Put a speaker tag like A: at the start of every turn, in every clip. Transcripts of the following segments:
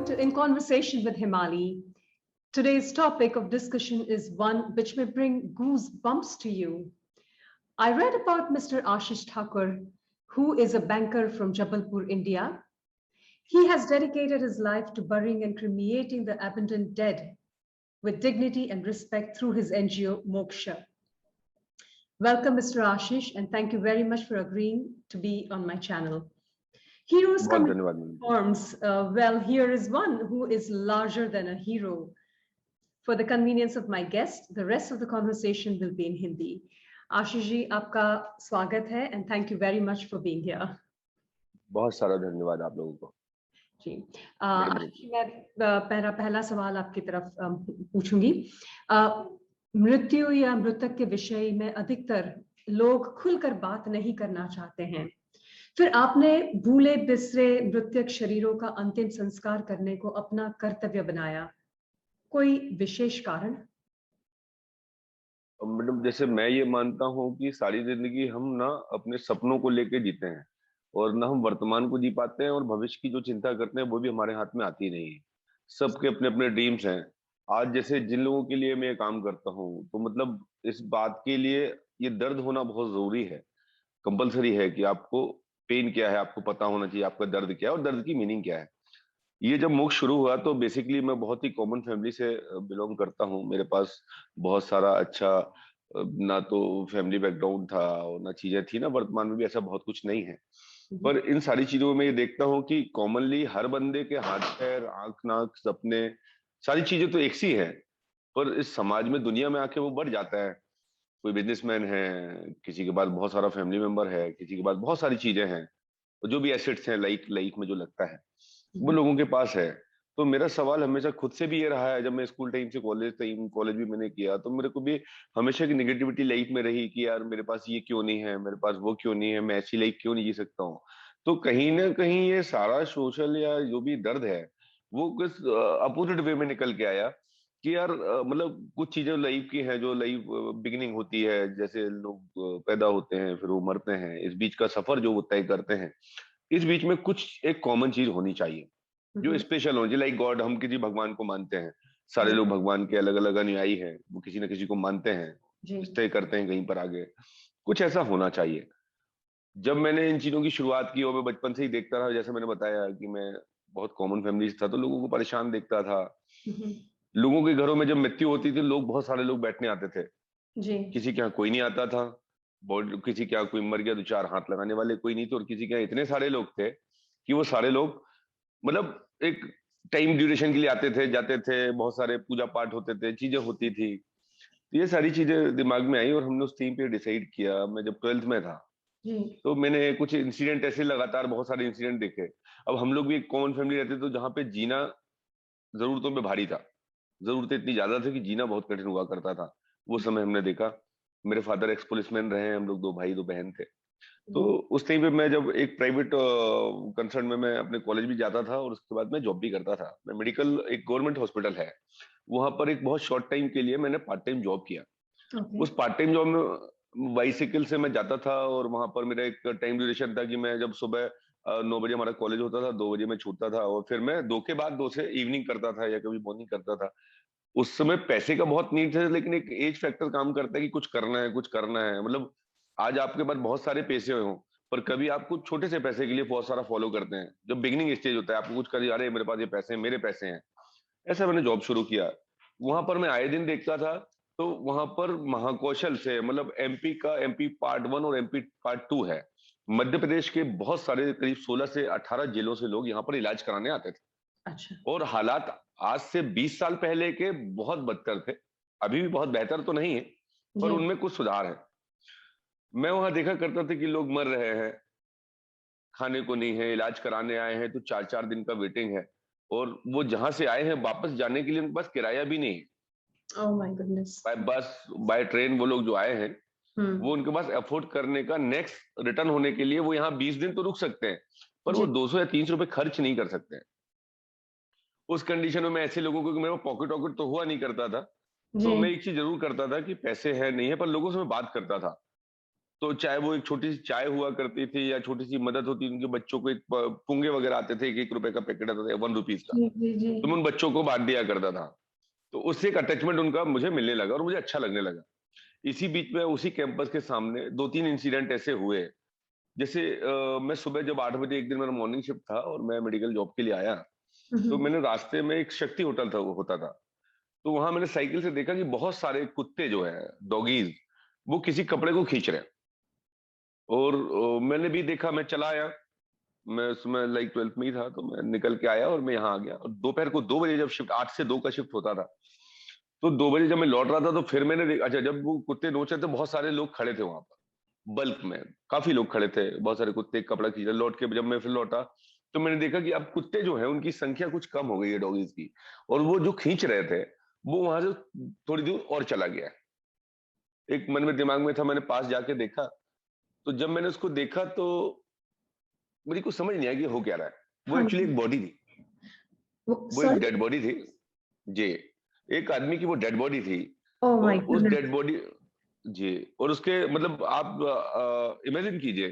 A: to In Conversation with Himali. Today's topic of discussion is one which may bring goosebumps to you. I read about Mr. Ashish Thakur, who is a banker from Jabalpur, India. He has dedicated his life to burying and cremating the abandoned dead with dignity and respect through his NGO Moksha. Welcome, Mr. Ashish, and thank you very much for agreeing to be on my channel. Heroes come in forms. Well, here is one who is larger than a hero. For the convenience of my guest, the rest of the conversation will be in Hindi. Ashish ji, आपका स्वागत है and thank you very much for being here.
B: बहुत सारा धन्यवाद आप लोगों को।
A: जी, आशीष मैं पहला सवाल आपकी तरफ पूछूंगी। मृत्यु या मृतक के विषय में अधिकतर लोग खुलकर बात नहीं करना चाहते हैं। फिर आपने भूले बिसरे मृतक शरीरों का अंतिम संस्कार करने को अपना कर्तव्य बनाया, कोई विशेष कारण?
B: मैडम, जैसे मैं ये मानता हूँ कि सारी जिंदगी हम ना अपने सपनों को लेके जीते हैं और ना हम वर्तमान को जी पाते हैं और भविष्य की जो चिंता करते हैं वो भी हमारे हाथ में आती नहीं है। सबके अपने अपने ड्रीम्स हैं। आज जैसे जिन लोगों के लिए मैं काम करता हूँ तो मतलब इस बात के लिए ये दर्द होना बहुत जरूरी है, कंपलसरी है कि आपको पेन क्या है आपको पता होना चाहिए, आपका दर्द क्या है और दर्द की मीनिंग क्या है। ये जब मोक्ष शुरू हुआ तो बेसिकली मैं बहुत ही कॉमन फैमिली से बिलोंग करता हूँ। मेरे पास बहुत सारा अच्छा ना तो फैमिली बैकग्राउंड था और ना चीजें थी, ना वर्तमान में भी ऐसा बहुत कुछ नहीं है। पर इन सारी चीजों में ये देखता हूँ कि कॉमनली हर बंदे के हाथ पैर आंख नाक सपने सारी चीजें तो एक सी है, पर इस समाज में दुनिया में आके वो बढ़ जाता है। कोई बिजनेसमैन है, किसी के पास बहुत सारा फैमिली मेंबर है, किसी के पास बहुत सारी चीजें हैं, जो भी एसेट्स हैं लाइफ में जो लगता है वो लोगों के पास है। तो मेरा सवाल हमेशा खुद से भी ये रहा है, जब मैं स्कूल टाइम से कॉलेज भी मैंने किया तो मेरे को भी हमेशा की निगेटिविटी लाइफ में रही कि यार मेरे पास ये क्यों नहीं है, मेरे पास वो क्यों नहीं है, मैं ऐसी लाइफ क्यों नहीं जी सकता हूँ। तो कहीं ना कहीं ये सारा सोशल या जो भी दर्द है वो किस अपोजिट वे में निकल के आया कि यार मतलब कुछ चीजें लाइफ की हैं जो लाइफ बिगिनिंग होती है, जैसे लोग पैदा होते हैं फिर वो मरते हैं, इस बीच का सफर जो वो तय करते हैं, इस बीच में कुछ एक कॉमन चीज होनी चाहिए जो स्पेशल हो। लाइक गॉड, हम किसी भगवान को मानते हैं, सारे लोग भगवान के अलग अलग अनुयायी हैं, वो किसी न किसी को मानते हैं, तय करते हैं कहीं पर आगे, कुछ ऐसा होना चाहिए। जब मैंने इन चीजों की शुरुआत की और मैं बचपन से ही देखता रहा, जैसे मैंने बताया कि मैं बहुत कॉमन फैमिली से था तो लोगों को परेशान देखता था। लोगों के घरों में जब मृत्यु होती थी लोग बहुत सारे लोग बैठने आते थे जी। किसी के यहाँ कोई नहीं आता था, किसी के यहाँ कोई मर गया तो चार हाथ लगाने वाले कोई नहीं थे, और किसी के यहाँ इतने सारे लोग थे कि वो सारे लोग मतलब एक टाइम ड्यूरेशन के लिए आते थे जाते थे, बहुत सारे पूजा पाठ होते थे, चीजें होती थी। तो ये सारी चीजें दिमाग में आई और हमने उस थीम पे डिसाइड किया। मैं जब 12th में था तो मैंने कुछ इंसिडेंट ऐसे लगातार बहुत सारे इंसिडेंट देखे। अब हम लोग भी एक कॉमन फैमिली रहते तो जहाँ पे जीना जरूरतों में भारी था, जरूरतें इतनी ज्यादा थी कि जीना बहुत कठिन हुआ करता था। वो समय हमने देखा। मेरे फादर एक्स पुलिसमैन रहे हैं, हम लोग दो भाई दो बहन थे। तो उस टाइम पे मैं जब एक प्राइवेट कंसर्न में मैं अपने कॉलेज भी जाता था और उसके बाद मैं जॉब भी करता था। मैं मेडिकल, एक गवर्नमेंट हॉस्पिटल है वहां पर एक बहुत शॉर्ट टाइम के लिए मैंने पार्ट टाइम जॉब किया। उस पार्ट टाइम जॉब में बाइसिकल से मैं जाता था और वहां पर मेरा एक टाइम ड्यूरेशन था कि मैं जब सुबह 9 बजे हमारा कॉलेज होता था, 2 बजे मैं छूटता था और फिर मैं 2 के बाद 2 से इवनिंग करता था या कभी मॉर्निंग करता था। उस समय पैसे का बहुत नीड है, लेकिन एक एज फैक्टर काम करता है कि कुछ करना है कुछ करना है। मतलब आज आपके पास बहुत सारे पैसे हो पर कभी आप कुछ छोटे से पैसे के लिए बहुत सारा फॉलो करते हैं। जब बिगिनिंग स्टेज होता है आपको कुछ करिए, अरे मेरे पास ये पैसे हैं, मेरे पैसे हैं। ऐसा मैंने जॉब शुरू किया। वहां पर मैं आए दिन देखता था तो वहां पर महाकौशल से, मतलब एमपी का, एमपी पार्ट 1 और एमपी पार्ट 2 है, मध्य प्रदेश के बहुत सारे करीब 16 से 18 जिलों से लोग यहाँ पर इलाज कराने आते थे। अच्छा। और हालात आज से 20 साल पहले के बहुत बदतर थे। अभी भी बहुत बेहतर तो नहीं है पर उनमें कुछ सुधार है। मैं वहां देखा करता था कि लोग मर रहे हैं, खाने को नहीं है, इलाज कराने आए हैं तो 4-4 दिन का वेटिंग है, और वो जहां से आए हैं वापस जाने के लिए उनके पास किराया भी नहीं है।
A: Oh my goodness.
B: बाय बस बाय ट्रेन वो लोग जो आए हैं वो उनके पास अफोर्ड करने का, नेक्स्ट रिटर्न होने के लिए वो यहाँ 20 दिन तो रुक सकते हैं पर वो 200 या 300 रुपए खर्च नहीं कर सकते हैं। उस कंडीशन में मैं ऐसे लोगों को, मेरे पॉकेट वॉकेट तो हुआ नहीं करता था, तो मैं एक चीज जरूर करता था कि पैसे है नहीं है पर लोगों से मैं बात करता था तो चाहे वो एक छोटी सी चाय हुआ करती थी या छोटी सी मदद होती, उनके बच्चों को एक पुंगे वगैरह आते थे, 1-1 रुपए का पैकेट आता था, 1 रुपीज का,
A: जी जी जी।
B: तो मैं उन बच्चों को बांट दिया करता था। तो उससे एक अटैचमेंट उनका मुझे मिलने लगा और मुझे अच्छा लगने लगा। इसी बीच में उसी कैंपस के सामने 2-3 इंसिडेंट ऐसे हुए। जैसे मैं सुबह जब 8 बजे, एक दिन मेरा मॉर्निंग शिफ्ट था और मैं मेडिकल जॉब के लिए आया, तो
A: हम्म।
B: मैंने रास्ते में एक शक्ति होटल था, वो होता था, तो वहां मैंने साइकिल से देखा कि बहुत सारे कुत्ते जो है, डॉगीज, वो किसी कपड़े को खींच रहे हैं। और मैंने भी देखा, मैं चला आया। मैं उसमें लाइक 12th में ही था, तो मैं निकल के आया और मैं यहाँ आ गया। और दोपहर को 2 बजे जब शिफ्ट, 8 से 2 का शिफ्ट होता था, तो 2 बजे जब मैं लौट रहा था, तो फिर मैंने देखा, अच्छा, जब वो कुत्ते नोच रहे थे, बहुत सारे लोग खड़े थे वहां पर, बल्क में काफी लोग खड़े थे, बहुत सारे कुत्ते कपड़ा खींच रहे। लौट के जब मैं फिर लौटा, तो मैंने देखा कि अब कुत्ते जो है उनकी संख्या कुछ कम हो गई है, डॉगीज की। और वो जो खींच रहे थे, वो वहां से थोड़ी दूर और चला गया। एक मन में दिमाग में था, मैंने पास जाके देखा। तो जब मैंने उसको देखा, तो मेरी कुछ समझ नहीं आया कि हो क्या रहा है। वो
A: हाँ
B: एक्चुअली
A: जी।
B: एक बॉडी थी,
A: वो
B: वो एक
A: सॉरी।
B: डेड बॉडी थी। जी, एक आदमी की वो डेड बॉडी थी।
A: ओह
B: और
A: माय
B: उस
A: गुडनेस।
B: डेड बॉडी, जी, और उसके मतलब आप इमेजिन कीजिए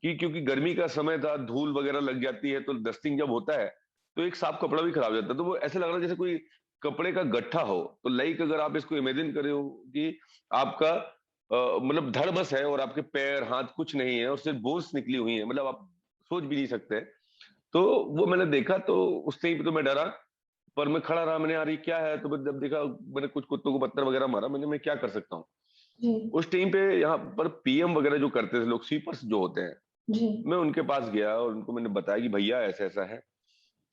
B: कि क्योंकि गर्मी का समय था, धूल वगैरह लग जाती है, तो डस्टिंग जब होता है, तो एक साफ कपड़ा भी खराब हो जाता है। तो वो ऐसे लग रहा है जैसे कोई कपड़े का गट्ठा हो। तो लाइक अगर आप इसको इमेजिन करे हो कि आपका मतलब धड़ बस है और आपके पैर हाथ कुछ नहीं है और सिर्फ बोन्स निकली हुई है, मतलब आप सोच भी नहीं सकते। तो वो मैंने देखा, तो उस टाइम पे तो मैं डरा, पर मैं खड़ा रहा। मैंने, यार ये क्या है? तो मैं जब देखा, मैंने कुछ कुत्तों को पत्थर वगैरह मारा। मैं क्या कर सकता हूँ?
A: जी
B: उस टाइम पे यहाँ पर पीएम वगैरह जो करते थे लोग, स्वीपर्स जो होते हैं,
A: जी।
B: मैं उनके पास गया और उनको मैंने बताया कि भैया ऐसा ऐसा है।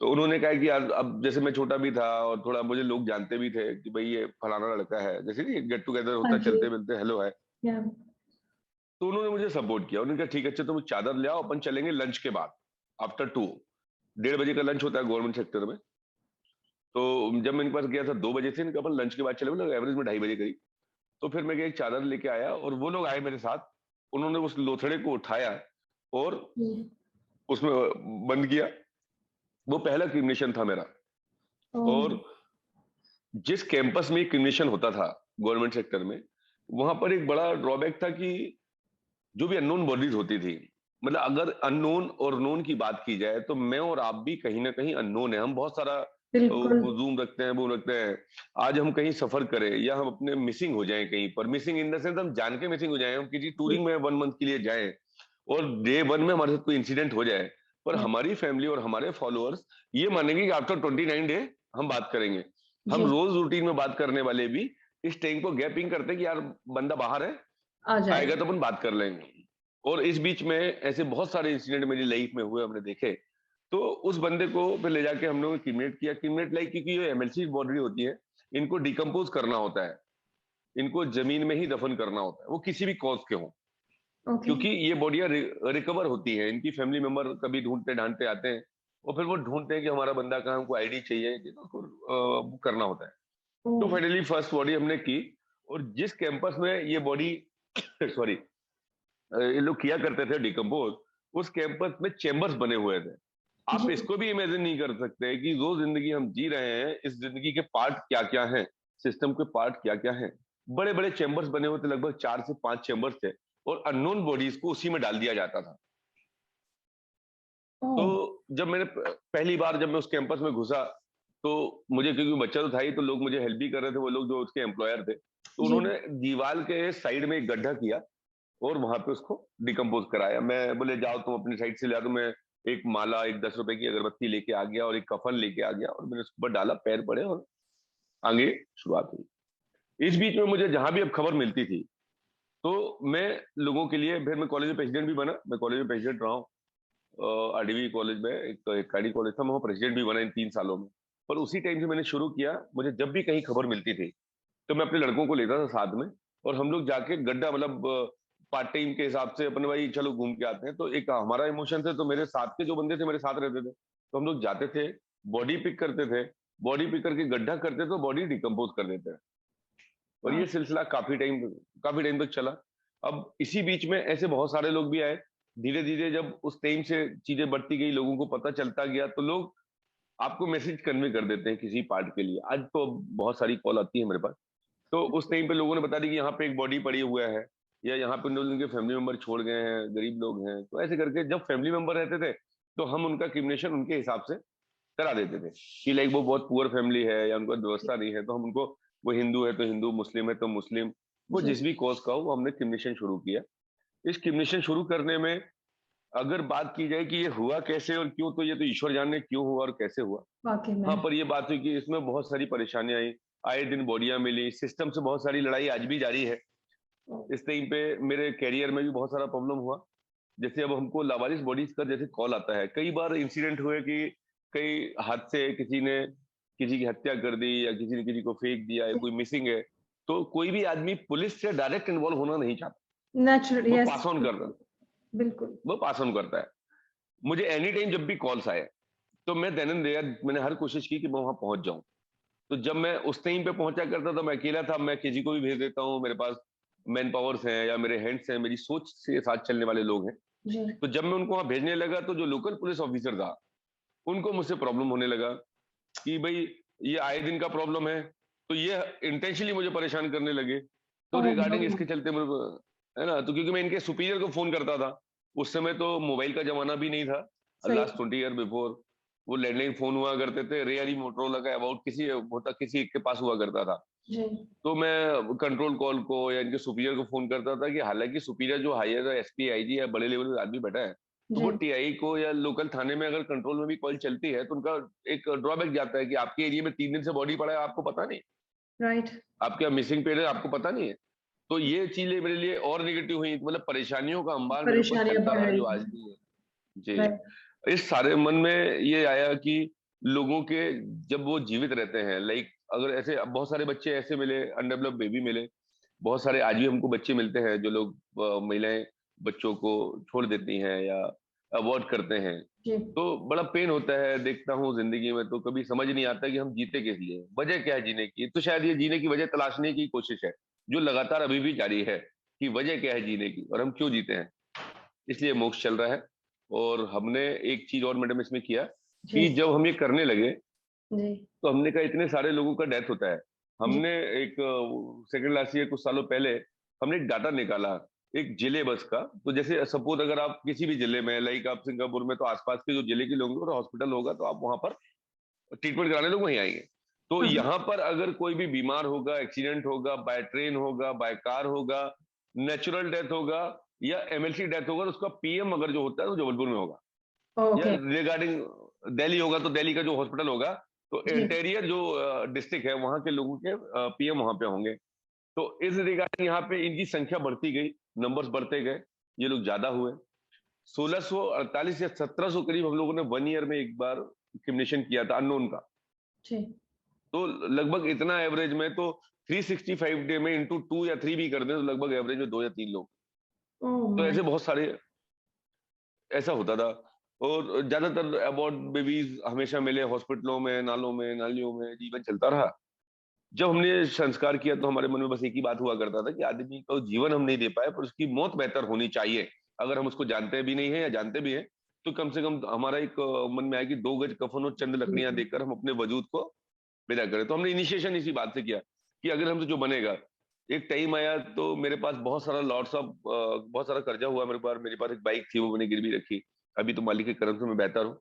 B: तो उन्होंने कहा कि यार, अब जैसे मैं छोटा भी था और थोड़ा मुझे लोग जानते भी थे कि भाई ये फलाना लड़का है, जैसे नहीं गेट टुगेदर
A: हाँ
B: होता है,
A: जी।
B: चलते मिलते हेलो है।
A: या।
B: तो उन्होंने मुझे सपोर्ट किया। उन्होंने कहा ठीक है, अच्छा तुम चादर ले आओ, अपन चलेंगे लंच के बाद, आफ्टर 2, 1:30 बजे का लंच होता है गवर्नमेंट सेक्टर में। तो जब मैं इनके पास गया था 2 बजे से, इनका अपन लंच के बाद चले, मतलब एवरेज में 2:30 बजे करीब। तो फिर मैं गया, एक चादर लेके आया और वो लोग आए मेरे साथ। उन्होंने उस लोथड़े को उठाया और
A: जी।
B: उसमें बंद किया। वो पहला क्रिमिनेशन था मेरा।
A: ओह।
B: और जिस कैंपस में क्रिमिनेशन होता था गवर्नमेंट सेक्टर में, वहां पर एक बड़ा ड्रॉबैक था कि जो भी अननोन बॉडीज होती थी, मतलब अगर अननोन और नोन की बात की जाए, तो मैं और आप भी कहीं ना कहीं अननोन है। हम बहुत सारा
A: बिल्कुल।
B: जूम रखते हैं, वो रखते हैं। आज हम कहीं सफर करें या हम अपने मिसिंग हो जाएं कहीं पर, मिसिंग इन द सेंस हम जान के मिसिंग हो जाएं, हम किसी
A: जी।
B: टूरिंग में 1 मंथ के लिए जाएं और डे 1 में हमारे साथ कोई इंसिडेंट हो जाए, पर
A: या।
B: हमारी फैमिली और हमारे फॉलोअर्स ये मानेंगे कि आफ्टर 29 डे हम बात करेंगे। हम
A: जी।
B: रोज रूटीन में बात करने वाले भी इस टाइम को गैपिंग करते हैं कि यार बंदा बाहर है,
A: आ
B: आएगा
A: जाएगा।
B: तो अपन बात कर लेंगे। और इस बीच में ऐसे बहुत सारे इंसिडेंट मेरी लाइफ में हुए, हमने देखे। तो उस बंदे को फिर ले जाके हम लोगों ने क्रिमिनेट किया। क्रिमिनेट लाइक, क्योंकि ये एमएलसी बॉडी होती है, इनको डिकम्पोज करना होता है, इनको जमीन में ही दफन करना होता है, वो किसी भी कॉज के हों।
A: ओके।
B: क्योंकि ये बॉडियां रिकवर होती हैं, इनकी फैमिली मेंबर कभी ढूंढते ढांढते आते हैं और फिर वो ढूंढते हैं कि हमारा बंदा कहाँ, हमको आईडी चाहिए, तो उसको वो करना होता है। तो
A: ओह।
B: फाइनली फर्स्ट बॉडी हमने की। और जिस कैंपस में ये बॉडी सॉरी ये लोग किया करते थे डिकम्पोज, उस कैंपस में चेम्बर्स बने हुए थे। आप
A: जी।
B: इसको भी इमेजिन नहीं कर सकते कि जो जिंदगी हम जी रहे हैं, इस जिंदगी के पार्ट क्या क्या हैं, सिस्टम के पार्ट क्या क्या हैं। बड़े बड़े चेम्बर्स बने हुए थे, लगभग 4 से 5 चेम्बर्स थे, और अननोन बॉडीज को उसी में डाल दिया जाता था।
A: ओह।
B: तो जब मैंने पहली बार जब मैं उस कैंपस में घुसा, तो मुझे, क्योंकि बच्चा तो था ही, तो लोग मुझे हेल्प भी कर रहे थे, वो लोग जो उसके एम्प्लॉयर थे, तो
A: जी।
B: उन्होंने दीवार के साइड में एक गड्ढा किया और वहां पे उसको डिकम्पोज कराया। मैं बोले जाओ तुम अपनी साइड से ले आओ, तो मैं एक माला, एक 10 रुपए की अगरबत्ती लेके आ गया और एक कफन लेके आ गया और मैंने उसके ऊपर डाला, पैर पड़े और आगे शुरुआत हुई। इस बीच में मुझे जहां भी अब खबर मिलती थी, तो मैं लोगों के लिए, फिर मैं कॉलेज में प्रेसिडेंट भी बना, मैं कॉलेज में प्रेसिडेंट रहा हूँ। आरडीवी कॉलेज में एक काडी कॉलेज था, मैं वहाँ प्रेसिडेंट भी बना इन 3 सालों में। पर उसी टाइम से मैंने शुरू किया, मुझे जब भी कहीं खबर मिलती थी, तो मैं अपने लड़कों को लेता था साथ में, और हम लोग जाके गड्ढा, मतलब पार्ट टाइम के हिसाब से अपन, भाई चलो घूम के आते हैं। तो एक हमारा इमोशन थे, तो मेरे साथ के जो बंदे थे मेरे साथ रहते थे, तो हम लोग जाते थे, बॉडी पिक करते थे, बॉडी पिक करके गड्ढा करते थे, तो बॉडी डिकम्पोज कर देते हैं। और
A: हाँ।
B: ये सिलसिला काफी टाइम तक चला। अब इसी बीच में ऐसे बहुत सारे लोग भी आए। धीरे धीरे जब उस टाइम से चीजें बढ़ती गई, लोगों को पता चलता गया, तो लोग आपको मैसेज कन्वे कर देते हैं किसी पार्ट के लिए। आज तो बहुत सारी कॉल आती है मेरे पास। तो उस टाइम पे लोगों ने बता दी कि यहाँ पे एक बॉडी पड़ी हुआ है, या यहाँ पे उनके फैमिली मेंबर छोड़ गए हैं, गरीब लोग हैं, तो ऐसे करके जब फैमिली मेंबर रहते थे तो हम उनका क्रिमिनेशन उनके हिसाब से करा देते थे कि लाइक वो बहुत पुअर फैमिली है या उनको व्यवस्था नहीं है, तो हम उनको, वो हिंदू है तो हिंदू, मुस्लिम है तो मुस्लिम, वो
A: जी।
B: जिस भी कॉज का हो, वो हमने क्रिमिनेशन शुरू किया। इस क्रिमिनेशन शुरू करने में अगर बात की जाए कि ये हुआ कैसे और क्यों, तो ये तो ईश्वर जाने क्यों हुआ और कैसे हुआ।
A: वाकई
B: हाँ,
A: में।
B: पर ये बात हुई कि इसमें बहुत सारी परेशानियां आई, आए दिन बॉडियां मिली, सिस्टम से बहुत सारी लड़ाई आज भी जारी है। इस टाइम पे मेरे कैरियर में भी बहुत सारा प्रॉब्लम हुआ। जैसे अब हमको लावारिस बॉडीज का जैसे कॉल आता है, कई बार इंसिडेंट हुए कि कई हाथ से किसी ने किसी की हत्या कर दी या किसी ने किसी को फेंक दिया या कोई मिसिंग है, तो कोई भी आदमी पुलिस से डायरेक्ट इन्वॉल्व होना नहीं चाहता,
A: नेचुरल,
B: वो
A: यस।
B: पास ऑन करता,
A: बिल्कुल।
B: वो पास ऑन करता है। मुझे एनी टाइम जब भी कॉल्स आए तो मैं देन देयर मैंने हर कोशिश की कि मैं वहां पहुंच जाऊं। तो जब मैं उस टाइम पे पहुंचा करता था, मैं अकेला था, मैं किसी को भी भेज देता हूँ, मेरे पास मैन पावर्स हैं या मेरे हैंड्स हैं, मेरी सोच से साथ चलने वाले लोग हैं।
A: जी।
B: तो जब मैं उनको वहां भेजने लगा तो जो लोकल पुलिस ऑफिसर था, उनको मुझसे प्रॉब्लम होने लगा कि भाई ये आए दिन का प्रॉब्लम है, तो ये इंटेंशनली मुझे परेशान करने लगे। तो
A: ओह
B: रिगार्डिंग
A: नो।
B: इसके चलते मेरे को, है ना, तो क्योंकि मैं इनके सुपीरियर को फोन करता था, उस समय तो मोबाइल का जमाना भी नहीं था,
A: सही।
B: लास्ट 20 ईयर बिफोर वो लैंडलाइन फोन हुआ करते थे, रेयरली मोटरोला का अबाउट किसी होता, किसी एक के पास हुआ करता था।
A: जी।
B: तो मैं कंट्रोल कॉल को या इनके सुपीरियर को फोन करता था कि हालांकि सुपीरियर जो हायर एसपी आईजी या बड़े लेवल पे आदमी बैठा है, तो
A: जी।
B: वो टीआई को या लोकल थाने में अगर कंट्रोल में भी कॉल चलती है तो उनका एक ड्रॉबैक जाता है कि आपके एरिया में 3 दिन से बॉडी पड़ा है, आपको पता नहीं,
A: राइट।
B: आपके मिसिंग पेड़ है, आपको पता नहीं है। तो ये चीजें मेरे लिए और निगेटिव हुई, मतलब परेशानियों का अंबार मेरे ऊपर
A: परेशानियां
B: चलता
A: बढ़
B: रहा
A: रही
B: जो आज
A: हैं।
B: भी है। जी।
A: राइट।
B: इस सारे मन में ये आया कि लोगों के, जब वो जीवित रहते हैं, लाइक अगर ऐसे बहुत सारे बच्चे ऐसे मिले, अनडेवलप्ड बेबी मिले, बहुत सारे आज भी हमको बच्चे मिलते हैं जो लोग महिलाएं बच्चों को छोड़ देती हैं या अवॉइड करते हैं,
A: जी।
B: तो बड़ा पेन होता है, देखता हूँ जिंदगी में तो कभी समझ नहीं आता कि हम जीते किस लिए, वजह क्या है जीने की। तो शायद ये जीने की वजह तलाशने की कोशिश है जो लगातार अभी भी जारी है, कि वजह क्या है जीने की और हम क्यों जीते हैं। इसलिए मोक्ष चल रहा है। और हमने एक चीज और मैडम इसमें किया
A: जी।
B: कि जब हम ये करने लगे
A: जी।
B: तो हमने कहा इतने सारे लोगों का डेथ होता है,
A: जी।
B: हमने एक सेकंड लास्ट ईयर कुछ सालों पहले हमने एक डाटा निकाला एक जिले बस का। तो जैसे सपोज अगर आप किसी भी जिले में, लाइक आप सिंगापुर में, तो आसपास के जो जिले के लोग होंगे और हॉस्पिटल होगा तो आप वहां पर ट्रीटमेंट कराने लोग वहीं आएंगे। तो
A: हाँ, हाँ।
B: यहाँ पर अगर कोई भी बीमार होगा, एक्सीडेंट होगा, बाय ट्रेन होगा, बाय कार होगा, नेचुरल डेथ होगा या एमएलसी डेथ होगा, तो उसका पीएम अगर जो होता है वो जबलपुर में होगा, या
A: ओके।
B: रिगार्डिंग दिल्ली होगा तो दिल्ली का जो हॉस्पिटल होगा, तो
A: जी।
B: इंटीरियर जो डिस्ट्रिक्ट है वहां के लोगों के पीएम वहां पे होंगे। तो इस रिगार्डिंग यहाँ पे इनकी संख्या बढ़ती गई, नंबर्स बढ़ते गए, ये लोग ज्यादा हुए। 1648 या 1700 करीब हम लोगों ने 1 ईयर में एक बार क्रिमिनेशन किया था अननोन का।
A: जी।
B: तो लगभग इतना एवरेज में तो 365 डे में इंटू 2 या 3 भी कर दें तो लगभग एवरेज में 2 या 3 लोग।
A: ओह
B: तो
A: माय।
B: ऐसे बहुत सारे ऐसा होता था। और ज्यादातर अबॉर्ट बेबीज हमेशा मिले हॉस्पिटलों में, नालों में, नालियों में, जीवन चलता रहा। जब हमने संस्कार किया तो हमारे मन में बस एक ही बात हुआ करता था कि आदमी को जीवन हम नहीं दे पाए पर उसकी मौत बेहतर होनी चाहिए। अगर हम उसको जानते भी नहीं है या जानते भी हैं तो कम से कम हमारा एक मन में आया कि 2 गज कफन और चंद लकड़ियां देकर हम अपने वजूद को विदा करें। तो हमने इनिशिएशन इसी बात से किया कि अगर हमसे जो बनेगा। एक टाइम आया तो मेरे पास बहुत सारा लॉट्स ऑफ बहुत सारा कर्जा हुआ मेरे पास एक बाइक थी, वो मैंने गिरवी रखी। अभी तो मालिक के करम से मैं बेहतर हूँ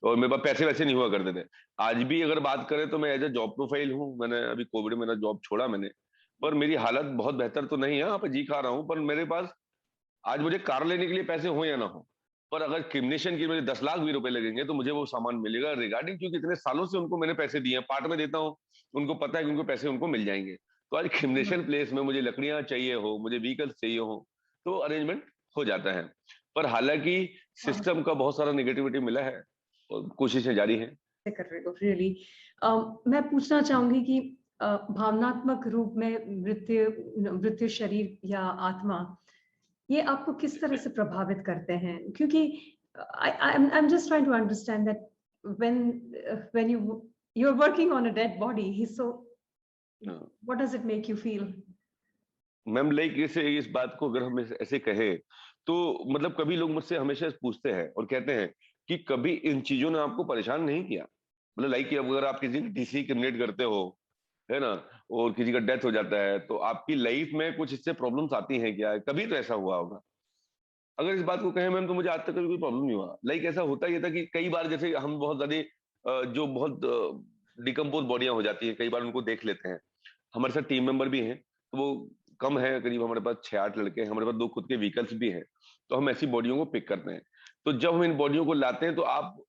B: और मेरे पास पैसे वैसे नहीं हुआ करते थे। आज भी अगर बात करें तो मैं एज ए जॉब प्रोफाइल हूँ, मैंने अभी कोविड में मेरा जॉब छोड़ा मैंने, पर मेरी हालत बहुत बेहतर तो नहीं है, यहाँ पे जी खा रहा हूँ। पर मेरे पास आज मुझे कार लेने के लिए पैसे हो या ना हो, पर अगर क्रिमिनेशन की मुझे 10 लाख भी रुपए लगेंगे तो मुझे वो सामान मिलेगा रिगार्डिंग, क्योंकि इतने सालों से उनको मैंने पैसे दिए हैं, पार्ट में देता हूँ, उनको पता है कि उनको पैसे उनको मिल जाएंगे। तो आज क्रिमिनेशन प्लेस में मुझे लकड़ियां चाहिए हो, मुझे व्हीकल्स चाहिए हो, तो अरेंजमेंट हो जाता है। पर हालांकि सिस्टम का बहुत सारा निगेटिविटी मिला है और कोशिशें जारी हैं।
A: कर रहे हो रियली। मैं पूछना चाहूंगी कि भावनात्मक रूप में मृत्यु मृत्यु शरीर या आत्मा, ये आपको किस तरह से प्रभावित करते हैं? क्योंकि I'm just trying to understand that when when you're working on a dead body, so what does it make you feel?
B: Ma'am like इस बात को अगर हम ऐसे कहें तो मतलब कभी लोग मुझसे हमेशा पूछते हैं और कहते हैं कि कभी इन चीजों ने आपको परेशान नहीं किया, मतलब लाइक अगर आप किसी की डीसी क्रिमिनेट करते हो, है ना, और किसी का डेथ हो जाता है, तो आपकी लाइफ में कुछ इससे प्रॉब्लम्स आती हैं क्या? कभी तो ऐसा हुआ होगा। अगर इस बात को कहें मैम, तो मुझे आज तक कभी कोई प्रॉब्लम नहीं हुआ। लाइक ऐसा होता ही था कि कई बार जैसे हम बहुत ज्यादा जो बहुत डिकम्पोज बॉडियां हो जाती है, कई बार उनको देख लेते हैं। हमारे साथ टीम मेंबर भी हैं, तो वो कम है, करीब हमारे पास 6-8 लड़के हैं, हमारे पास 2 खुद के व्हीकल्स भी हैं। तो हम ऐसी बॉडियों को पिक करते हैं। तो जब हम इन बॉडियों को लाते हैं, तो आप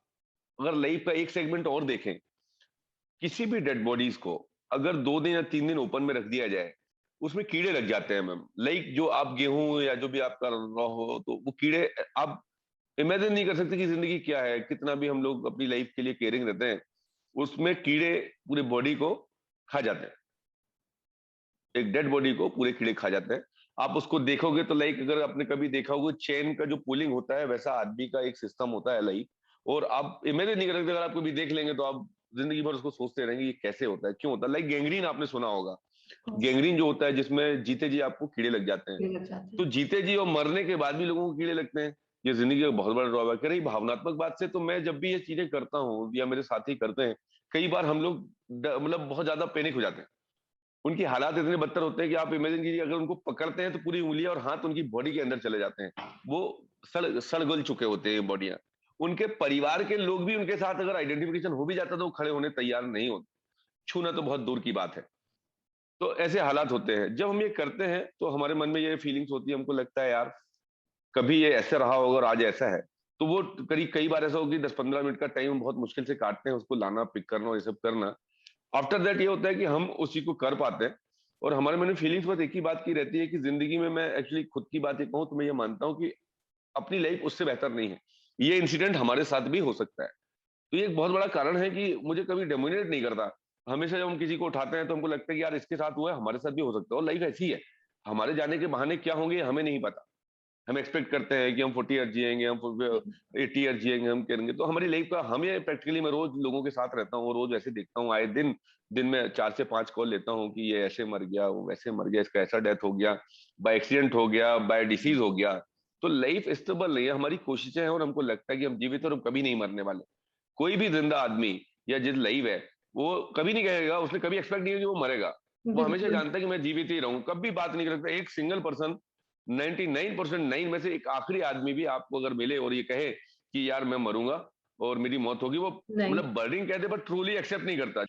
B: अगर लाइफ का एक सेगमेंट और देखें, किसी भी डेड बॉडीज को अगर 2 दिन या 3 दिन ओपन में रख दिया जाए, उसमें कीड़े लग जाते हैं मैम। लाइक जो आप गेहूं या जो भी आप कर रहा हो, तो वो कीड़े, आप इमेजिन नहीं कर सकते कि जिंदगी क्या है। कितना भी हम लोग अपनी लाइफ के लिए केयरिंग रहते हैं, उसमें कीड़े पूरे बॉडी को खा जाते हैं। एक डेड बॉडी को पूरे कीड़े खा जाते हैं। आप उसको देखोगे तो लाइक, अगर आपने कभी देखा होगा चेन का जो पुलिंग होता है, वैसा आदमी का एक सिस्टम होता है लाइक। और आप इमेजिन नहीं कर सकते, अगर आप कभी देख लेंगे तो आप जिंदगी भर उसको सोचते रहेंगे ये कैसे होता है, क्यों होता है। लाइक गैंग्रीन आपने सुना होगा। गैंग्रीन जो होता है, जिसमें जीते जी आपको कीड़े लग जाते हैं।
A: लग जाते
B: तो
A: हैं।
B: जीते जी और मरने के बाद भी लोगों को कीड़े लगते हैं। ये जिंदगी का बहुत बड़ा ड्रॉबैक है। रही भावनात्मक बात से, तो मैं जब भी ये चीजें करता हूँ या मेरे साथी करते हैं, कई बार हम लोग मतलब बहुत ज्यादा पैनिक हो जाते हैं। उनकी हालात इतने बदतर होते हैं कि आप इमेजिन कीजिए, अगर उनको पकड़ते हैं तो पूरी उंगलियां और हाथ उनकी बॉडी के अंदर चले जाते हैं। वो सड़ गल चुके होते हैं बॉडियां। उनके परिवार के लोग भी उनके साथ अगर आइडेंटिफिकेशन हो भी जाता तो वो खड़े होने तैयार नहीं होते। छूना तो बहुत दूर की बात है। तो ऐसे हालात होते हैं। जब हम ये करते हैं तो हमारे मन में ये फीलिंग्स होती है, हमको लगता है यार कभी ये ऐसा रहा होगा और आज ऐसा है। तो वो करीब कई बार ऐसा होगा कि 10-15 मिनट का टाइम बहुत मुश्किल से काटते हैं, उसको लाना, पिक करना और ये सब करना। आफ्टर दैट ये होता है कि हम उस चीज को कर पाते हैं। और हमारे मन में फीलिंग्स बस एक ही बात की रहती है कि जिंदगी में, मैं एक्चुअली खुद की बात ही कहूँ तो मैं ये मानता हूँ कि अपनी लाइफ उससे बेहतर नहीं है। ये इंसिडेंट हमारे साथ भी हो सकता है। तो ये एक बहुत बड़ा कारण है कि मुझे कभी डेमोनेट नहीं करता। हमेशा जब हम किसी को उठाते हैं तो हमको लगता है कि यार इसके साथ हुआ है, हमारे साथ भी हो सकता है। और लाइफ ऐसी है, हमारे जाने के बहाने क्या होंगे हमें नहीं पता। हम एक्सपेक्ट करते हैं कि हम 40 ईयर जिएंगे, हम 80 ईयर जिएंगे, हम करेंगे। तो हमारी लाइफ का, हम ये प्रैक्टिकली, मैं रोज लोगों के साथ रहता हूँ, रोज ऐसे देखता हूँ, आए दिन दिन में 4 से 5 कॉल लेता हूँ कि ये ऐसे मर गया, वो वैसे मर गया, इसका ऐसा डेथ हो गया, बाय एक्सीडेंट हो गया, बाय डिसीज हो गया। तो लाइफ स्टेबल नहीं है। हमारी कोशिशें हैं और हमको लगता है कि हम जीवित और हम कभी नहीं मरने वाले। कोई भी जिंदा आदमी या जिस लाइव है, वो कभी नहीं कहेगा, उसने कभी एक्सपेक्ट नहीं किया कि वो मरेगा। वो हमेशा
A: बिल्कुल।
B: जानता है कि मैं जीवित ही रहूं, कभी बात नहीं कर सकता एक सिंगल पर्सन। 99% 9 में से एक आखिरी आदमी भी आपको अगर मिले और ये कहे कि यार मैं मरूंगा और मेरी मौत होगी, वो
A: नहीं।
B: मतलब बर्डिंग कहते बट ट्रूली एक्सेप्ट नहीं करता।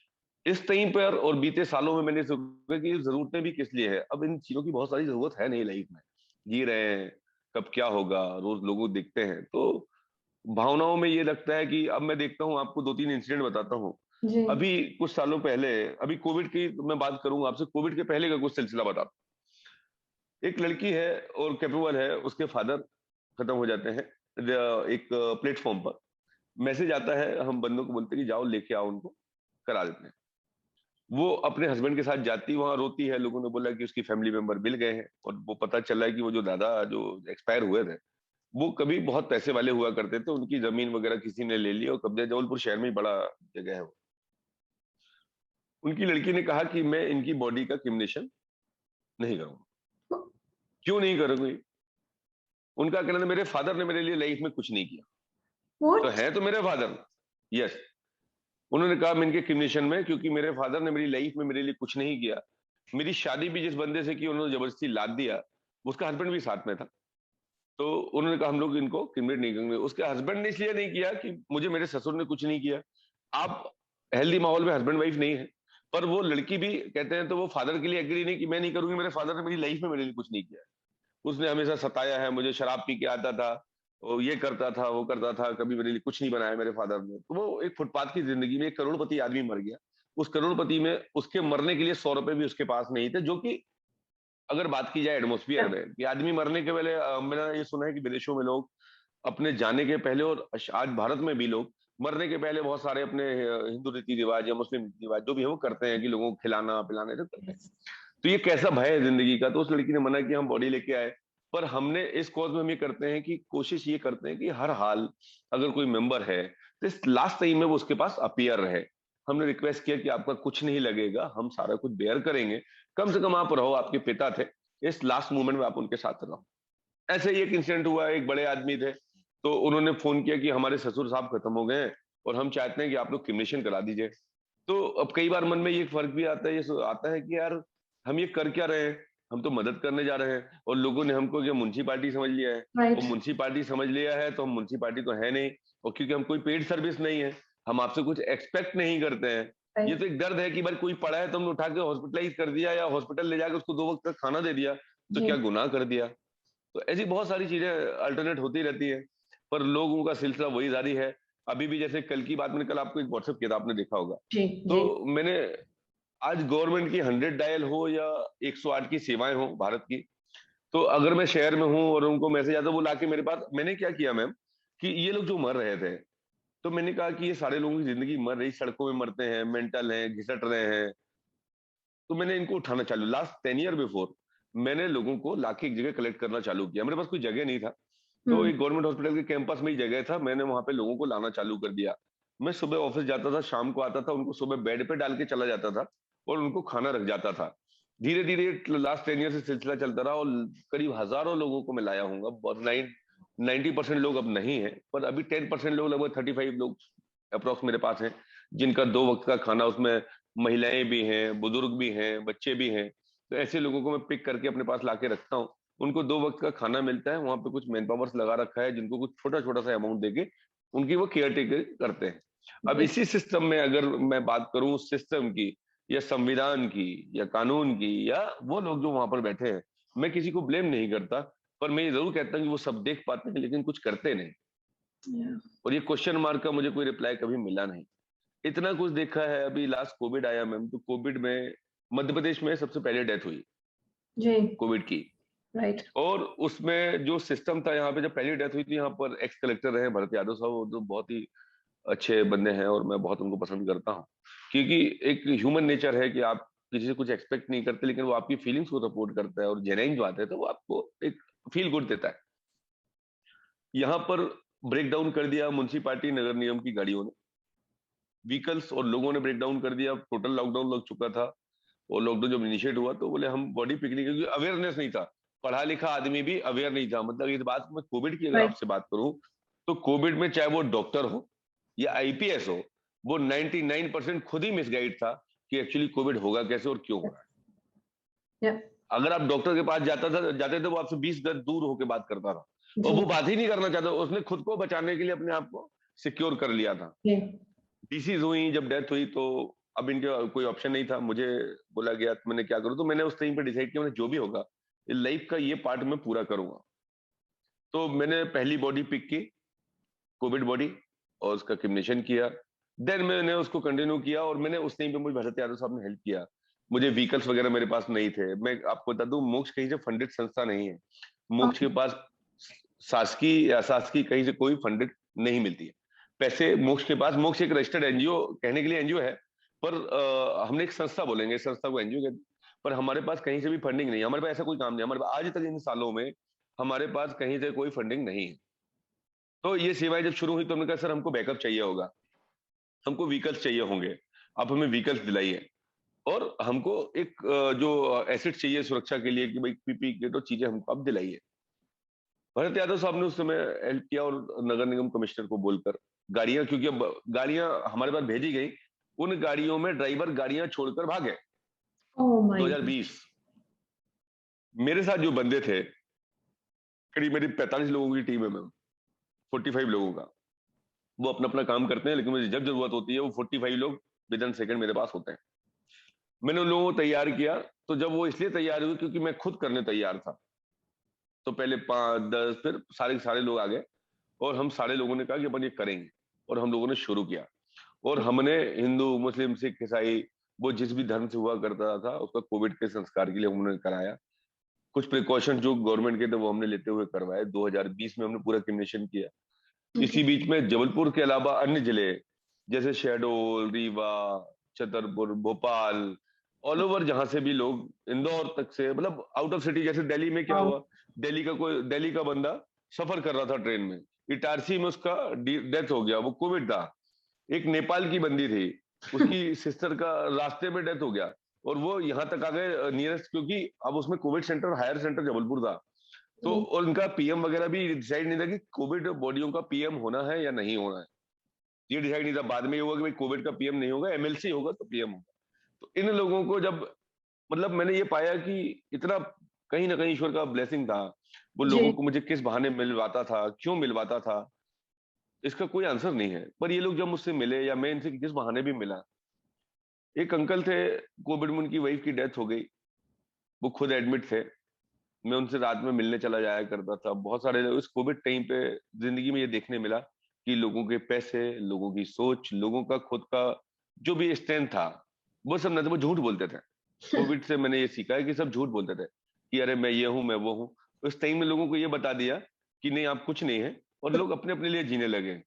B: इस टाइम पर और बीते सालों में मैंने सोचा कि जरूरतें भी किस लिए है। अब इन चीजों की बहुत सारी जरूरत है नहीं लाइफ में। जी रहे हैं, कब क्या होगा, रोज लोगों को देखते हैं तो भावनाओं में ये लगता है कि अब मैं देखता हूँ। आपको 2-3 इंसिडेंट बताता हूँ।
A: जी।
B: अभी कुछ सालों पहले, अभी कोविड की मैं बात करूंगा आपसे, कोविड के पहले का कुछ सिलसिला बताता हूँ। एक लड़की है और कैपेबल है, उसके फादर खत्म हो जाते हैं। एक प्लेटफॉर्म पर मैसेज आता है, हम बंदों को बोलते हैं कि जाओ लेके आओ उनको, करा देते हैं। वो अपने हस्बैंड के साथ जाती, वहां रोती है। लोगों ने बोला कि उसकी फैमिली मेंबर मिल गए हैं, और वो पता चला है कि वो जो दादा जो एक्सपायर हुए थे, वो कभी बहुत पैसे वाले हुआ करते थे। उनकी जमीन वगैरह किसी ने ले ली और कब्जा, जबलपुर शहर में ही बड़ा जगह है वो। उनकी लड़की ने कहा कि मैं इनकी बॉडी का क्रिमिनेशन नहीं करूंगा। क्यों नहीं करूंगी? उनका कहना था मेरे फादर ने मेरे लिए लाइफ में कुछ नहीं किया। तो
A: व्हाट?
B: है तो मेरे फादर, यस। उन्होंने कहा मैं इनके क्रिमिनेशन में, क्योंकि मेरे फादर ने मेरी लाइफ में मेरे लिए कुछ नहीं किया। मेरी शादी भी जिस बंदे से की उन्होंने जबरदस्ती लाद दिया, उसका हस्बैंड भी साथ में था। तो उन्होंने कहा हम लोग इनको क्रिमिनेट नहीं करेंगे। उसके हस्बैंड ने इसलिए नहीं किया कि मुझे मेरे ससुर ने कुछ नहीं किया। आप हेल्दी माहौल में हस्बैंड वाइफ नहीं है। पर वो लड़की भी कहते हैं, तो वो फादर के लिए एग्री नहीं कि मैं नहीं करूंगी, मेरे फादर ने मेरी लाइफ में मेरे लिए कुछ नहीं किया। उसने हमेशा सताया है मुझे, शराब पी के आता था, वो ये करता था, वो करता था, कभी मेरे लिए कुछ नहीं बनाया मेरे फादर ने। तो वो एक फुटपाथ की जिंदगी में एक करोड़पति आदमी मर गया। उस करोड़पति में उसके मरने के लिए 100 रुपए भी उसके पास नहीं थे। जो कि अगर बात की जाए एटमोस्फियर में कि आदमी मरने के पहले, मैंने ये सुना है कि विदेशों में लोग अपने जाने के पहले, और आज भारत में भी लोग मरने के पहले बहुत सारे अपने हिंदू रीति रिवाज या मुस्लिम रीति रिवाज जो भी है वो करते हैं, कि लोगों को खिलाना पिलाना ये सब करते हैं। तो ये कैसा भय है जिंदगी का। तो उस लड़की ने मना किया, हम बॉडी लेके आए। पर हमने इस कॉज में हम ये करते हैं कि कोशिश ये करते हैं कि हर हाल अगर कोई मेंबर है तो इस लास्ट टाइम में वो उसके पास अपीयर रहे। हमने रिक्वेस्ट किया कि आपका कुछ नहीं लगेगा, हम सारा कुछ बेयर करेंगे, कम से कम आप रहो, आपके पिता थे, इस लास्ट मोमेंट में आप उनके साथ रहो। ऐसे ही एक इंसिडेंट हुआ, एक बड़े आदमी थे, तो उन्होंने फोन किया कि हमारे ससुर साहब खत्म हो गए हैं और हम चाहते हैं कि आप लोग क्रिमिनेशन करा दीजिए। तो अब कई बार मन में ये फर्क भी आता है, आता है कि यार हम ये कर क्या रहे हैं, हम तो मदद करने जा रहे हैं और लोगों ने हमको क्या मुंशिपालिटी समझ लिया है। और
A: राइट।
B: मुंशिपालिटी समझ लिया है तो हम मुंशिपालिटी तो है नहीं, और क्योंकि हम कोई पेड सर्विस नहीं है, हम आपसे कुछ एक्सपेक्ट नहीं करते हैं। ये
A: राइट।
B: तो एक दर्द है कि भाई कोई पड़ा है तो हमने उठा के हॉस्पिटलाइज कर दिया या हॉस्पिटल ले जाकर उसको 2 वक्त का खाना दे दिया, तो
A: जी।
B: क्या गुनाह कर दिया। तो ऐसी बहुत सारी चीजें अल्टरनेट होती रहती है, पर लोगों का सिलसिला वही जारी है। अभी भी जैसे कल की बात, मैंने कल आपको एक व्हाट्सएप किया था, आपने देखा होगा।
A: जी।
B: तो
A: जी।
B: मैंने आज गवर्नमेंट की 100 डायल हो या 108 की सेवाएं हो भारत की, तो अगर मैं शहर में हूँ और उनको मैसेज आता है, वो लाके मेरे पास, मैंने क्या किया मैम कि ये लोग जो मर रहे थे, तो मैंने कहा कि ये सारे लोगों की जिंदगी मर रही, सड़कों में मरते हैं, मेंटल हैं, घिसट रहे हैं, तो मैंने इनको उठाना चालू, लास्ट 10 ईयर बिफोर मैंने लोगों को लाके एक जगह कलेक्ट करना चालू किया। मेरे पास कोई जगह नहीं था, तो
A: हम्म।
B: एक गवर्नमेंट हॉस्पिटल के कैंपस में ही जगह था, मैंने वहां पे लोगों को लाना चालू कर दिया। मैं सुबह ऑफिस जाता था, शाम को आता था, उनको सुबह बेड पे डाल के चला जाता था और उनको खाना रख जाता था। धीरे धीरे लास्ट 10 ईयर से सिलसिला चलता रहा और करीब हजारों लोगों को मैं लाया हूँ। और 90% लोग अब नहीं है, पर अभी 10% लोग, लगभग 35 लोग अप्रोक्स मेरे पास हैं, जिनका 2 वक्त का खाना, उसमें महिलाएं भी हैं, बुजुर्ग भी हैं, बच्चे भी हैं। तो ऐसे लोगों को मैं पिक करके अपने पास लाके रखता हूँ। उनको 2 वक्त का खाना मिलता है, वहां पे कुछ मैन पावर्स लगा रखा है जिनको कुछ छोटा छोटा सा अमाउंट देके उनकी वो केयर टेकर करते हैं। अब
A: जी।
B: इसी सिस्टम में अगर मैं बात करूं सिस्टम की या संविधान की या कानून की, या वो लोग जो वहां पर बैठे हैं, मैं किसी को ब्लेम नहीं करता, पर मैं ये जरूर कहता हूँ कि वो सब देख पाते हैं लेकिन कुछ करते नहीं।
A: Yeah.
B: और ये क्वेश्चन मार्क का मुझे कोई रिप्लाई कभी मिला नहीं। इतना कुछ देखा है। अभी लास्ट कोविड आया मैम, तो कोविड में मध्य प्रदेश में सबसे पहले डेथ हुई
A: जी।
B: कोविड की।
A: राइट।
B: और उसमें जो सिस्टम था, यहाँ पे जब पहली डेथ हुई थी, यहाँ पर एक्स कलेक्टर रहे भरत यादव साहब, वो तो बहुत ही अच्छे बंदे हैं और मैं बहुत उनको पसंद करता हूँ। क्योंकि एक ह्यूमन नेचर है कि आप किसी से कुछ एक्सपेक्ट नहीं करते, लेकिन वो आपकी फीलिंग्स को सपोर्ट करता है और जेन्युइन जो आते हैं तो वो आपको एक फील गुड देता है। यहाँ पर ब्रेक डाउन कर दिया म्युनिसिपालिटी नगर निगम की गाड़ियों ने, व्हीकल्स और लोगों ने ब्रेक डाउन कर दिया। टोटल लॉकडाउन लग चुका था और लॉकडाउन जब इनिशिएट हुआ तो बोले हम बॉडी पिकनिक, क्योंकि अवेयरनेस नहीं था, पढ़ा लिखा आदमी भी अवेयर नहीं था। मतलब इस बात में कोविड की अगर
A: राइट।
B: आपसे बात करूं, तो कोविड में चाहे वो डॉक्टर हो या आईपीएस हो, वो 99% खुद ही मिसगाइड था कि एक्चुअली कोविड होगा कैसे और क्यों हो रहा है।
A: या।
B: अगर आप डॉक्टर के पास जाते थे, वो आपसे 20 गज दूर होकर बात करता था और
A: जी।
B: वो बात ही नहीं करना चाहता, उसने खुद को बचाने के लिए अपने आप को सिक्योर कर लिया था।
A: जी।
B: डिसीज हुई, जब डेथ हुई, तो अब इनके कोई ऑप्शन नहीं था। मुझे बोला गया तो मैंने क्या करूं, तो मैंने उस टाइम पे डिसाइड किया, मैंने जो भी होगा लाइफ का ये पार्ट मैं पूरा करूंगा। तो मैंने पहली बॉडी पिक की, कोविड बॉडी, और उसका क्रिमिनेशन किया। देन मैंने उसको कंटिन्यू किया और मैंने उस टाइम पे मुझे भरत यादव साहब ने हेल्प किया। मुझे व्हीकल्स वगैरह मेरे पास नहीं थे। मैं आपको बता दूं, मोक्ष कहीं से फंडेड संस्था नहीं है। मोक्ष के पास शासकीय या अशासकीय कहीं से कोई फंडेड नहीं मिलती है पैसे। मोक्ष के पास, मोक्ष एक रजिस्टर्ड एनजीओ, कहने के लिए एनजीओ है, पर हमने एक संस्था बोलेंगे, संस्था को एनजीओ कहते हैं। पर हमारे पास कहीं से भी फंडिंग नहीं है, हमारे पास ऐसा कोई काम नहीं है, हमारे पास आज तक इन सालों में हमारे पास कहीं से कोई फंडिंग नहीं है। तो ये सेवाएं जब शुरू हुई तो हमने कहा सर हमको बैकअप चाहिए होगा, हमको व्हीकल्स चाहिए होंगे, आप हमें व्हीकल्स दिलाइए। और हमको एक जो एसेट चाहिए सुरक्षा के लिए कि भाई पीपी के तो चीजें हमको अब दिलाइए। भरत यादव साहब ने उस समय हेल्प किया और नगर निगम कमिश्नर को बोलकर गाड़ियां, क्योंकि अब गाड़ियां हमारे पास भेजी गई, उन गाड़ियों में ड्राइवर गाड़ियां छोड़कर भागे।
A: Oh my God.
B: 2020 मेरे साथ जो बंदे थे, करीब मेरी 45 लोगों की टीम है मैम, 45 लोगों का, वो अपना अपना काम करते हैं, लेकिन मुझे जब जरूरत होती है वो 45 लोग विद इन सेकंड मेरे पास होते हैं। मैंने उन लोगों को तैयार किया, तो जब वो इसलिए तैयार हुए क्योंकि मैं खुद करने तैयार था। तो पहले 5 10 फिर सारे के सारे लोग आ गए और हम सारे लोगों ने कहा कि अपन ये करेंगे, और हम लोगों ने शुरू किया। और हमने हिंदू मुस्लिम सिख ईसाई, वो जिस भी धर्म से हुआ करता था, उसका कोविड के संस्कार के लिए हमने कराया। कुछ प्रिकॉशन जो गवर्नमेंट के थे वो हमने लेते हुए करवाए। 2020 में हमने पूरा क्रिमिनेशन किया।
A: ओके।
B: इसी बीच में जबलपुर के अलावा अन्य जिले जैसे शहडोल, रीवा, छतरपुर, भोपाल, ऑल ओवर जहां से भी लोग, इंदौर तक से, मतलब आउट ऑफ सिटी, जैसे दिल्ली में क्या
A: वाओ।
B: हुआ, दिल्ली का बंदा सफर कर रहा था ट्रेन में, इटारसी में उसका डेथ हो गया, वो कोविड था। एक नेपाल की बंदी थी, उसकी सिस्टर का रास्ते में डेथ हो गया, और वो यहाँ तक आ गए नियरेस्ट, क्योंकि अब उसमें covid centre, higher centre Jabalpur था। तो
A: जी।
B: और उनका पीएम वगैरह भी डिसाइड नहीं था कि कोविड बॉडियों का पीएम होना है या नहीं होना है। ये डिसाइड नहीं था। बाद में ये हुआ कि भाई कोविड का पीएम नहीं होगा, एमएलसी होगा तो पीएम होगा। तो इन लोगों को जब, मतलब मैंने ये पाया कि इतना कहीं ना कहीं ईश्वर का ब्लेसिंग था। वो लोगों
A: जी
B: को मुझे किस बहाने मिलवाता था, क्यों मिलवाता था, इसका कोई आंसर नहीं है। पर ये लोग जब मुझसे मिले या मैं इनसे किस बहाने भी मिला, एक अंकल थे, कोविड में उनकी वाइफ की डेथ हो गई, वो खुद एडमिट थे। मैं उनसे रात में मिलने चला जाया करता था। बहुत सारे लोग इस कोविड टाइम पे जिंदगी में ये देखने मिला कि लोगों के पैसे, लोगों की सोच, लोगों का खुद का जो भी स्ट्रेंथ था, वो सब न थे, वो झूठ बोलते थे। कोविड से मैंने ये सीखा है कि सब झूठ बोलते थे कि अरे मैं ये हूं, मैं वो हूं। उस टाइम में लोगों को ये बता दिया कि नहीं, आप कुछ नहीं है, और लोग अपने अपने लिए जीने लगे।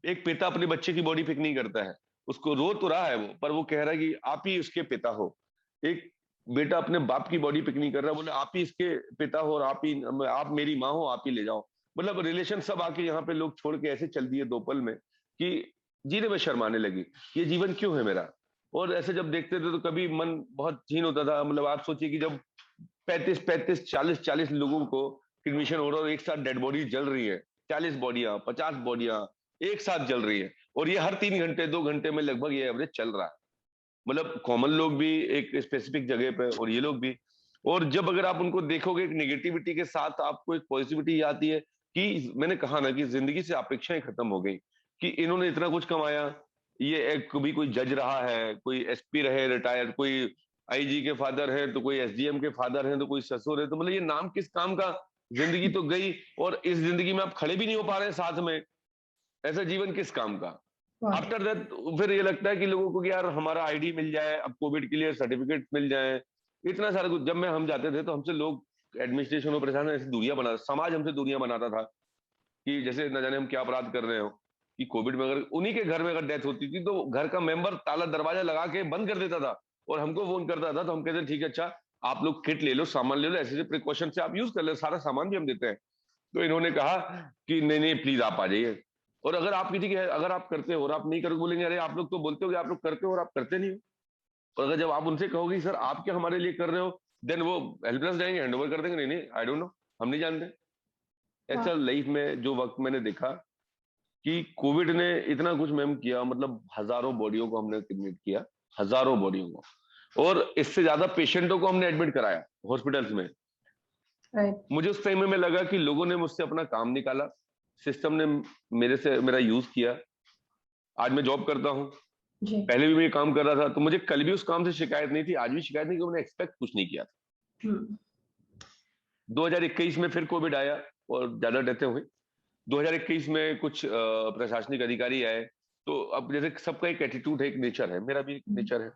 B: एक पिता अपने बच्चे की बॉडी पिक नहीं करता है, उसको रो तो रहा है वो, पर वो कह रहा है कि आप ही उसके पिता हो। एक बेटा अपने बाप की बॉडी पिक नहीं कर रहा, बोले आप ही इसके पिता हो, और आप ही, आप मेरी माँ हो, आप ही ले जाओ। मतलब रिलेशन सब आके यहाँ पे लोग छोड़ के ऐसे चल दिए 2 पल में कि जीने में शर्माने लगी। ये जीवन क्यों है मेरा? और ऐसे जब देखते थे तो कभी मन बहुत छीन होता था। मतलब आप सोचिए कि जब 35-35, 40-40 लोगों को एडमिशन हो रहा है और एक साथ डेड बॉडी जल रही है, 40 बॉडियां, 50 बॉडियां एक साथ जल रही है, और ये हर 3 घंटे 2 घंटे में लगभग ये एवरेज चल रहा है। मतलब कॉमन लोग भी एक स्पेसिफिक जगह पे, और ये लोग भी। और जब अगर आप उनको देखोगे, एक निगेटिविटी के साथ आपको एक पॉजिटिविटी आती है कि मैंने कहा ना कि जिंदगी से अपेक्षाएं खत्म हो गई, कि इन्होंने इतना कुछ कमाया। ये एक कभी कोई जज रहा है, कोई एसपी रहे रिटायर्ड, कोई आईजी के फादर है, तो कोई एसडीएम के फादर हैं, तो कोई ससुर है। तो मतलब ये नाम किस काम का? जिंदगी तो गई, और इस जिंदगी में आप खड़े भी नहीं हो पा रहे हैं साथ में। ऐसा जीवन किस काम का?
A: वाह,
B: आफ्टर दैट फिर ये लगता है कि लोगों को कि यार हमारा आईडी मिल जाए, अब कोविड के लिए सर्टिफिकेट मिल जाए, इतना सारा कुछ। जब मैं हम जाते थे तो हमसे लोग एडमिनिस्ट्रेशन में परेशान, ऐसी दूरियां बना, समाज हमसे दूरियां बनाता था कि जैसे न जाने हम क्या अपराध कर रहे हो। कि कोविड में अगर उन्हीं के घर में अगर डेथ होती थी तो घर का मेंबर ताला दरवाजा लगा के बंद कर देता था, और हमको फोन करता था, तो हम कहते ठीक है, अच्छा आप लोग किट ले लो, सामान ले लो, ऐसे ऐसे प्रिकॉशन से आप यूज कर ले, सारा सामान भी हम देते हैं। तो इन्होंने कहा कि नहीं नहीं प्लीज आप आ जाइए। और अगर आप किसी के, अगर आप करते हो और आप नहीं करोगे, बोलेंगे अरे आप लोग तो बोलते हो कि आप लोग करते हो और आप करते नहीं हो। और अगर जब आप उनसे कहोगे सर आप क्या हमारे लिए कर रहे हो, देन वो हेल्पलेस जाएंगे, हैंड ओवर कर देंगे, नहीं नहीं आई डोंट नो, हम नहीं जानते।
A: वाह,
B: ऐसा लाइफ में जो वक्त मैंने देखा कि कोविड ने इतना कुछ मैम किया, मतलब हजारों बॉडियों को हमने एडमिट किया, हजारों बॉडियों को, और इससे ज्यादा पेशेंटों को हमने एडमिट कराया हॉस्पिटल्स में।
A: राइट,
B: मुझे उस टाइम में लगा कि लोगों ने मुझसे अपना काम निकाला, सिस्टम ने मेरे से मेरा यूज किया। आज मैं जॉब करता हूँ,
A: जी,
B: पहले भी मैं ये काम कर रहा था, तो मुझे कल भी उस काम से शिकायत नहीं थी, आज भी शिकायत नहीं, कि मैंने एक्सपेक्ट कुछ नहीं किया था।
A: हम्म,
B: 2021 में फिर कोविड आया और ज्यादा डेथें हुई। 2021 में कुछ प्रशासनिक अधिकारी आए, तो अब जैसे सबका एक एटीट्यूड है, एक नेचर है, मेरा भी एक नेचर है,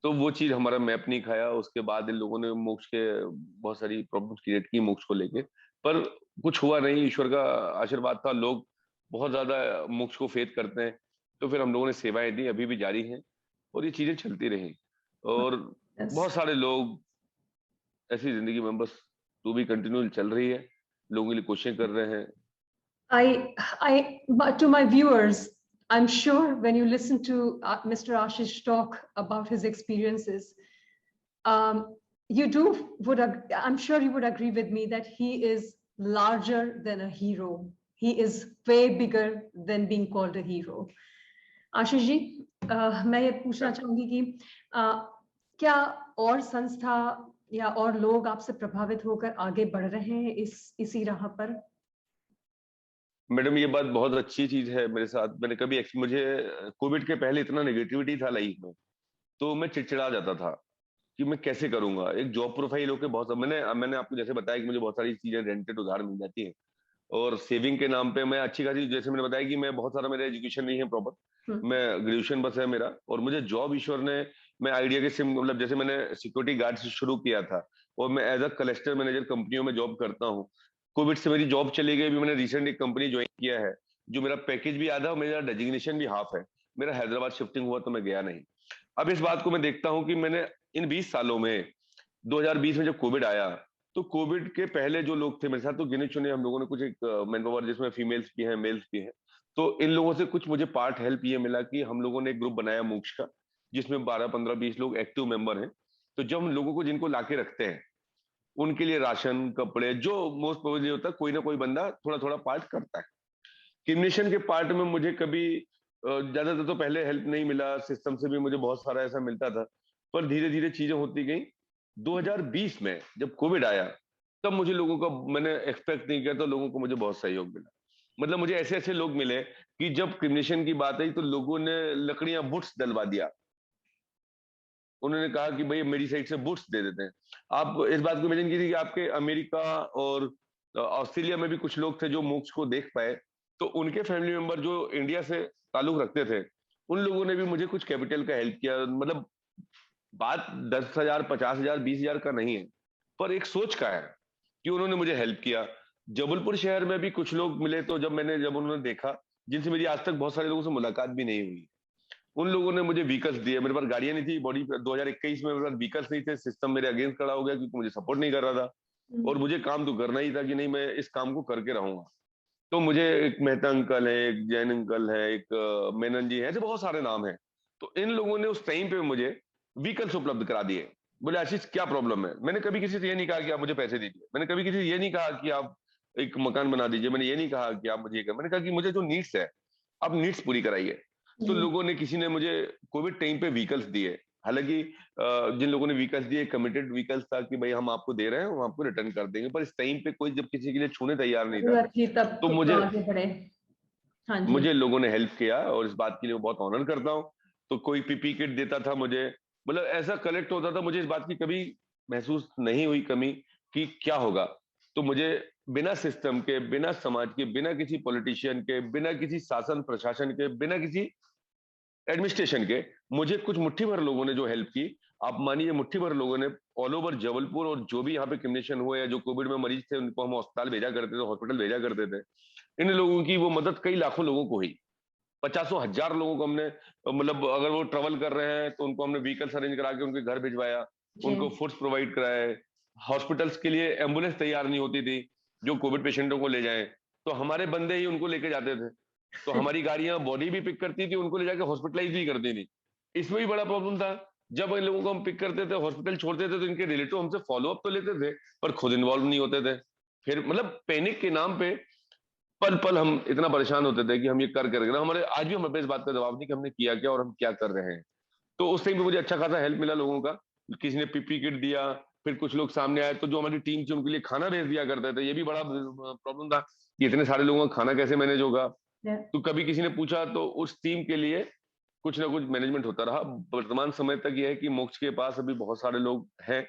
B: तो वो चीज हमारा मैप नहीं खाया। उसके बाद इन लोगों ने मोक्ष के बहुत सारी प्रॉब्लम्स क्रिएट की मोक्ष को लेके, पर कुछ हुआ नहीं, ईश्वर का आशीर्वाद था। लोग बहुत ज्यादा मोक्ष को फेथ करते हैं, तो फिर हम लोगों ने सेवाएं दी, अभी भी जारी हैं, और ये चीजें चलती रही। और
A: यस।
B: बहुत सारे लोग, ऐसी जिंदगी में बस तू भी कंटिन्यू चल रही है, लोगों के लिए कोशिशें कर रहे हैं।
A: But to my viewers, I'm sure when you listen to Mr. Ashish talk about his experiences, um, I'm sure you would agree with me that he is larger than a hero. He is way bigger than being called a hero. Ashish ji, मैं ये पूछना चाहूंगी कि क्या और संस्था या और लोग आपसे प्रभावित होकर आगे बढ़ रहे हैं इसी राह पर?
B: मैडम ये बात बहुत अच्छी चीज है मेरे साथ। मैंने कभी मुझे कोविड के पहले इतना नेगेटिविटी था लाइफ में, तो मैं चिड़चिड़ा जाता था कि मैं कैसे करूंगा। एक जॉब प्रोफाइल होकर बहुत मैंने मैंने आपको जैसे बताया कि मुझे बहुत सारी चीजें रेंटेड उधार मिल जाती है, और सेविंग के नाम पे मैं अच्छी खासी, जैसे मैंने बताया कि मैं बहुत सारा, मेरा एजुकेशन नहीं है प्रॉपर, मैं ग्रेजुएशन बस है मेरा, और मुझे जॉब ईश्वर ने, मैं आइडिया के सिम, मतलब जैसे मैंने सिक्योरिटी गार्ड से शुरू किया था, और मैं एज अ कलेक्टर मैनेजर कंपनियों में जॉब करता हूँ। कोविड से मेरी जॉब चली गई, अभी मैंने रिसेंट एक कंपनी ज्वाइन किया है, जो मेरा पैकेज भी आधा और मेरा डेजिग्नेशन भी हाफ है। मेरा हैदराबाद शिफ्टिंग हुआ तो मैं गया नहीं। अब इस बात को मैं देखता हूँ कि मैंने इन 20 सालों में, 2020 में जब कोविड आया, तो कोविड के पहले जो लोग थे मेरे साथ, तो गिने चुने हम लोगों ने कुछ एक मैन पावर, जिसमें फीमेल्स भी हैं, मेल्स भी हैं, तो इन लोगों से कुछ मुझे पार्ट हेल्प ये मिला कि हम लोगों ने एक ग्रुप बनाया मोक्ष का, जिसमें 12-15-20 लोग एक्टिव मेंबर हैं। तो जब हम लोगों को जिनको लाके रखते हैं, उनके लिए राशन, कपड़े, जो मोस्ट प्रोबेबली होता है, कोई ना कोई बंदा थोड़ा थोड़ा पार्ट करता है। क्रिमिनेशन के पार्ट में मुझे कभी ज्यादातर तो पहले हेल्प नहीं मिला, सिस्टम से भी मुझे बहुत सारा ऐसा मिलता था, पर धीरे धीरे चीजें होती गई। 2020 में जब कोविड आया, तब मुझे लोगों का, मैंने एक्सपेक्ट नहीं किया, तो लोगों को मुझे बहुत सहयोग मिला। मतलब मुझे ऐसे ऐसे लोग मिले कि जब क्रिमिनेशन की बात आई तो लोगों ने लकड़ियां, बुट्स डलवा दिया। उन्होंने कहा कि भाई मेरी साइड से बुट्स दे देते हैं। आप इस बात को इमेजिन कीजिए कि आपके अमेरिका और ऑस्ट्रेलिया में भी कुछ लोग थे जो मोक्ष को देख पाए, तो उनके फैमिली मेंबर जो इंडिया से ताल्लुक रखते थे, उन लोगों ने भी मुझे कुछ कैपिटल का हेल्प किया। मतलब बात 10,000, 50,000, 20,000 का नहीं है, पर एक सोच का है कि उन्होंने मुझे हेल्प किया। जबलपुर शहर में भी कुछ लोग मिले, तो जब उन्होंने देखा, जिनसे मेरी आज तक बहुत सारे लोगों से मुलाकात भी नहीं हुई, उन लोगों ने मुझे व्हीकल्स दिए। मेरे पास गाड़ियां नहीं थी, बॉडी 2021 में मेरे पास व्हीकल्स नहीं थे, सिस्टम मेरे अगेंस्ट खड़ा हो गया क्योंकि मुझे सपोर्ट नहीं कर रहा था, और मुझे काम तो करना ही था कि नहीं, मैं इस काम को करके रहूंगा। तो मुझे एक मेहता अंकल है, एक जैन अंकल है, एक मेनन जी है, ऐसे बहुत सारे नाम हैं। तो इन लोगों ने उस टाइम पे मुझे व्हीकल्स उपलब्ध करा दिए। बोले आशीष क्या प्रॉब्लम है? मैंने कभी किसी से ये नहीं कहा कि आप मुझे पैसे दीजिए, मैंने कभी किसी से ये नहीं कहा कि आप एक मकान बना दीजिए, मैंने ये नहीं कहा कि आप मुझे ये कर, मैंने कहा कि मुझे जो नीड्स है, आप नीड्स पूरी कराइए। तो लोगों ने, किसी ने मुझे कोविड टाइम पे व्हीकल्स दिए। हालांकि जिन लोगों ने व्हीकल्स दिए, कमिटेड व्हीकल्स था कि भाई हम आपको दे रहे हैं, हम आपको रिटर्न कर देंगे, पर इस टाइम पे कोई जब किसी के लिए छूने तैयार नहीं था,
A: जरूरत थी तब
B: तो
A: तो आगे बढ़े। हाँ जी।
B: मुझे लोगों ने हेल्प किया, और इस बात के लिए मैं बहुत ऑनर करता हूँ। तो कोई पीपी किट देता था मुझे, मतलब ऐसा कलेक्ट होता था, मुझे इस बात की कभी महसूस नहीं हुई कमी कि क्या होगा। तो मुझे बिना सिस्टम के, बिना समाज के, बिना किसी पॉलिटिशियन के, बिना किसी शासन प्रशासन के, बिना किसी एडमिनिस्ट्रेशन के, मुझे कुछ मुट्ठी भर लोगों ने जो हेल्प की, आप मानिए मुट्ठी भर लोगों ने ऑल ओवर जबलपुर, और जो भी यहाँ पे क्रिमिनेशन हुए या जो कोविड में मरीज थे उनको हम अस्पताल भेजा करते थे, हॉस्पिटल भेजा करते थे, इन लोगों की वो मदद कई लाखों लोगों को हुई। पचासों हजार लोगों को हमने, मतलब अगर वो ट्रेवल कर रहे हैं तो उनको हमने व्हीकल्स अरेंज करा के उनके घर भिजवाया,
A: जी।
B: उनको फूड्स प्रोवाइड कराए। हॉस्पिटल्स के लिए एम्बुलेंस तैयार नहीं होती थी जो कोविड पेशेंटों को ले जाए, तो हमारे बंदे ही उनको लेके जाते थे। तो हमारी गाड़ियां बॉडी भी पिक करती थी, उनको ले जाके हॉस्पिटलाइज भी करती थी। इसमें भी बड़ा प्रॉब्लम था, जब इन लोगों को हम पिक करते थे, हॉस्पिटल छोड़ते थे, तो इनके रिलेटिव हमसे फॉलो अप तो लेते थे, पर खुद इन्वॉल्व नहीं होते थे। फिर मतलब पैनिक के नाम पे पल पल हम इतना परेशान होते थे कि हम ये कर करके ना, हमारे आज भी हमारे पे इस बात का जवाब नहीं कि हमने किया क्या और हम क्या कर रहे हैं। तो उस टाइम पे मुझे अच्छा खासा हेल्प मिला लोगों का। किसी ने पीपी किट दिया, फिर कुछ लोग सामने आए तो जो हमारी टीम थी उनके लिए खाना भेज दिया करते थे। ये भी बड़ा प्रॉब्लम था कि इतने सारे लोगों का खाना कैसे मैनेज होगा। तो कभी किसी ने पूछा तो उस टीम के लिए कुछ ना कुछ मैनेजमेंट होता रहा। वर्तमान समय तक यह है कि मोक्ष के पास अभी बहुत सारे लोग हैं,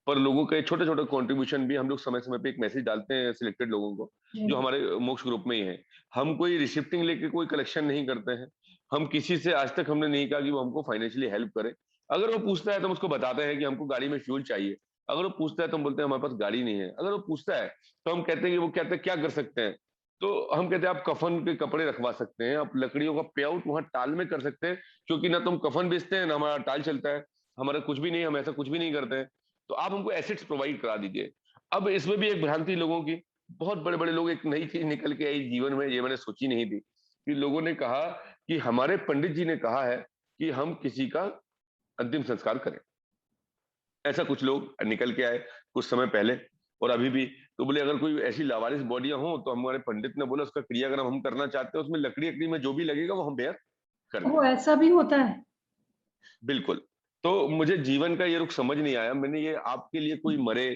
B: पर लोगों के छोटे छोटे कंट्रीब्यूशन भी हम लोग समय समय पे एक मैसेज डालते हैं सिलेक्टेड लोगों को जो हमारे मोक्ष ग्रुप में ही है। हम कोई रिसिप्टिंग लेके कोई कलेक्शन नहीं करते हैं। हम किसी से आज तक हमने नहीं कहा कि वो हमको फाइनेंशियली हेल्प करे। अगर वो पूछता है तो हम उसको बताते हैं कि हमको गाड़ी में फ्यूल चाहिए। अगर वो पूछता है तो हम बोलते हैं हमारे पास गाड़ी नहीं है। अगर वो पूछता है तो हम कहते हैं कि वो कहते हैं क्या कर सकते हैं, तो हम कहते हैं आप कफन के कपड़े रखवा सकते हैं, आप लकड़ियों का पे आउट वहां टाल में कर सकते हैं, क्योंकि ना तो हम कफन बेचते हैं ना हमारा टाल चलता है, हमारा कुछ भी नहीं, हम ऐसा कुछ भी नहीं करते हैं। तो आप हमको एसेट्स प्रोवाइड करा दीजिए। अब इसमें भी एक भ्रांति लोगों की, बहुत बड़े बड़े लोग, एक नई चीज निकल के आई जीवन में, ये मैंने सोची नहीं थी कि लोगों ने कहा कि हमारे पंडित जी ने कहा है कि हम किसी का अंतिम संस्कार करें। ऐसा कुछ लोग निकल के आए कुछ समय पहले और अभी भी। तो बोले अगर कोई ऐसी लावारिस बॉडियां हो तो हमारे पंडित ने बोला उसका क्रियाक्रम हम करना चाहते हैं, उसमें लकड़ी लकड़ी में जो भी लगेगा वो हम बेयर कर
A: वो
B: लेंगे।
A: ऐसा भी होता है।
B: बिल्कुल। तो मुझे जीवन का ये रुख समझ नहीं आया। मैंने ये आपके लिए कोई मरे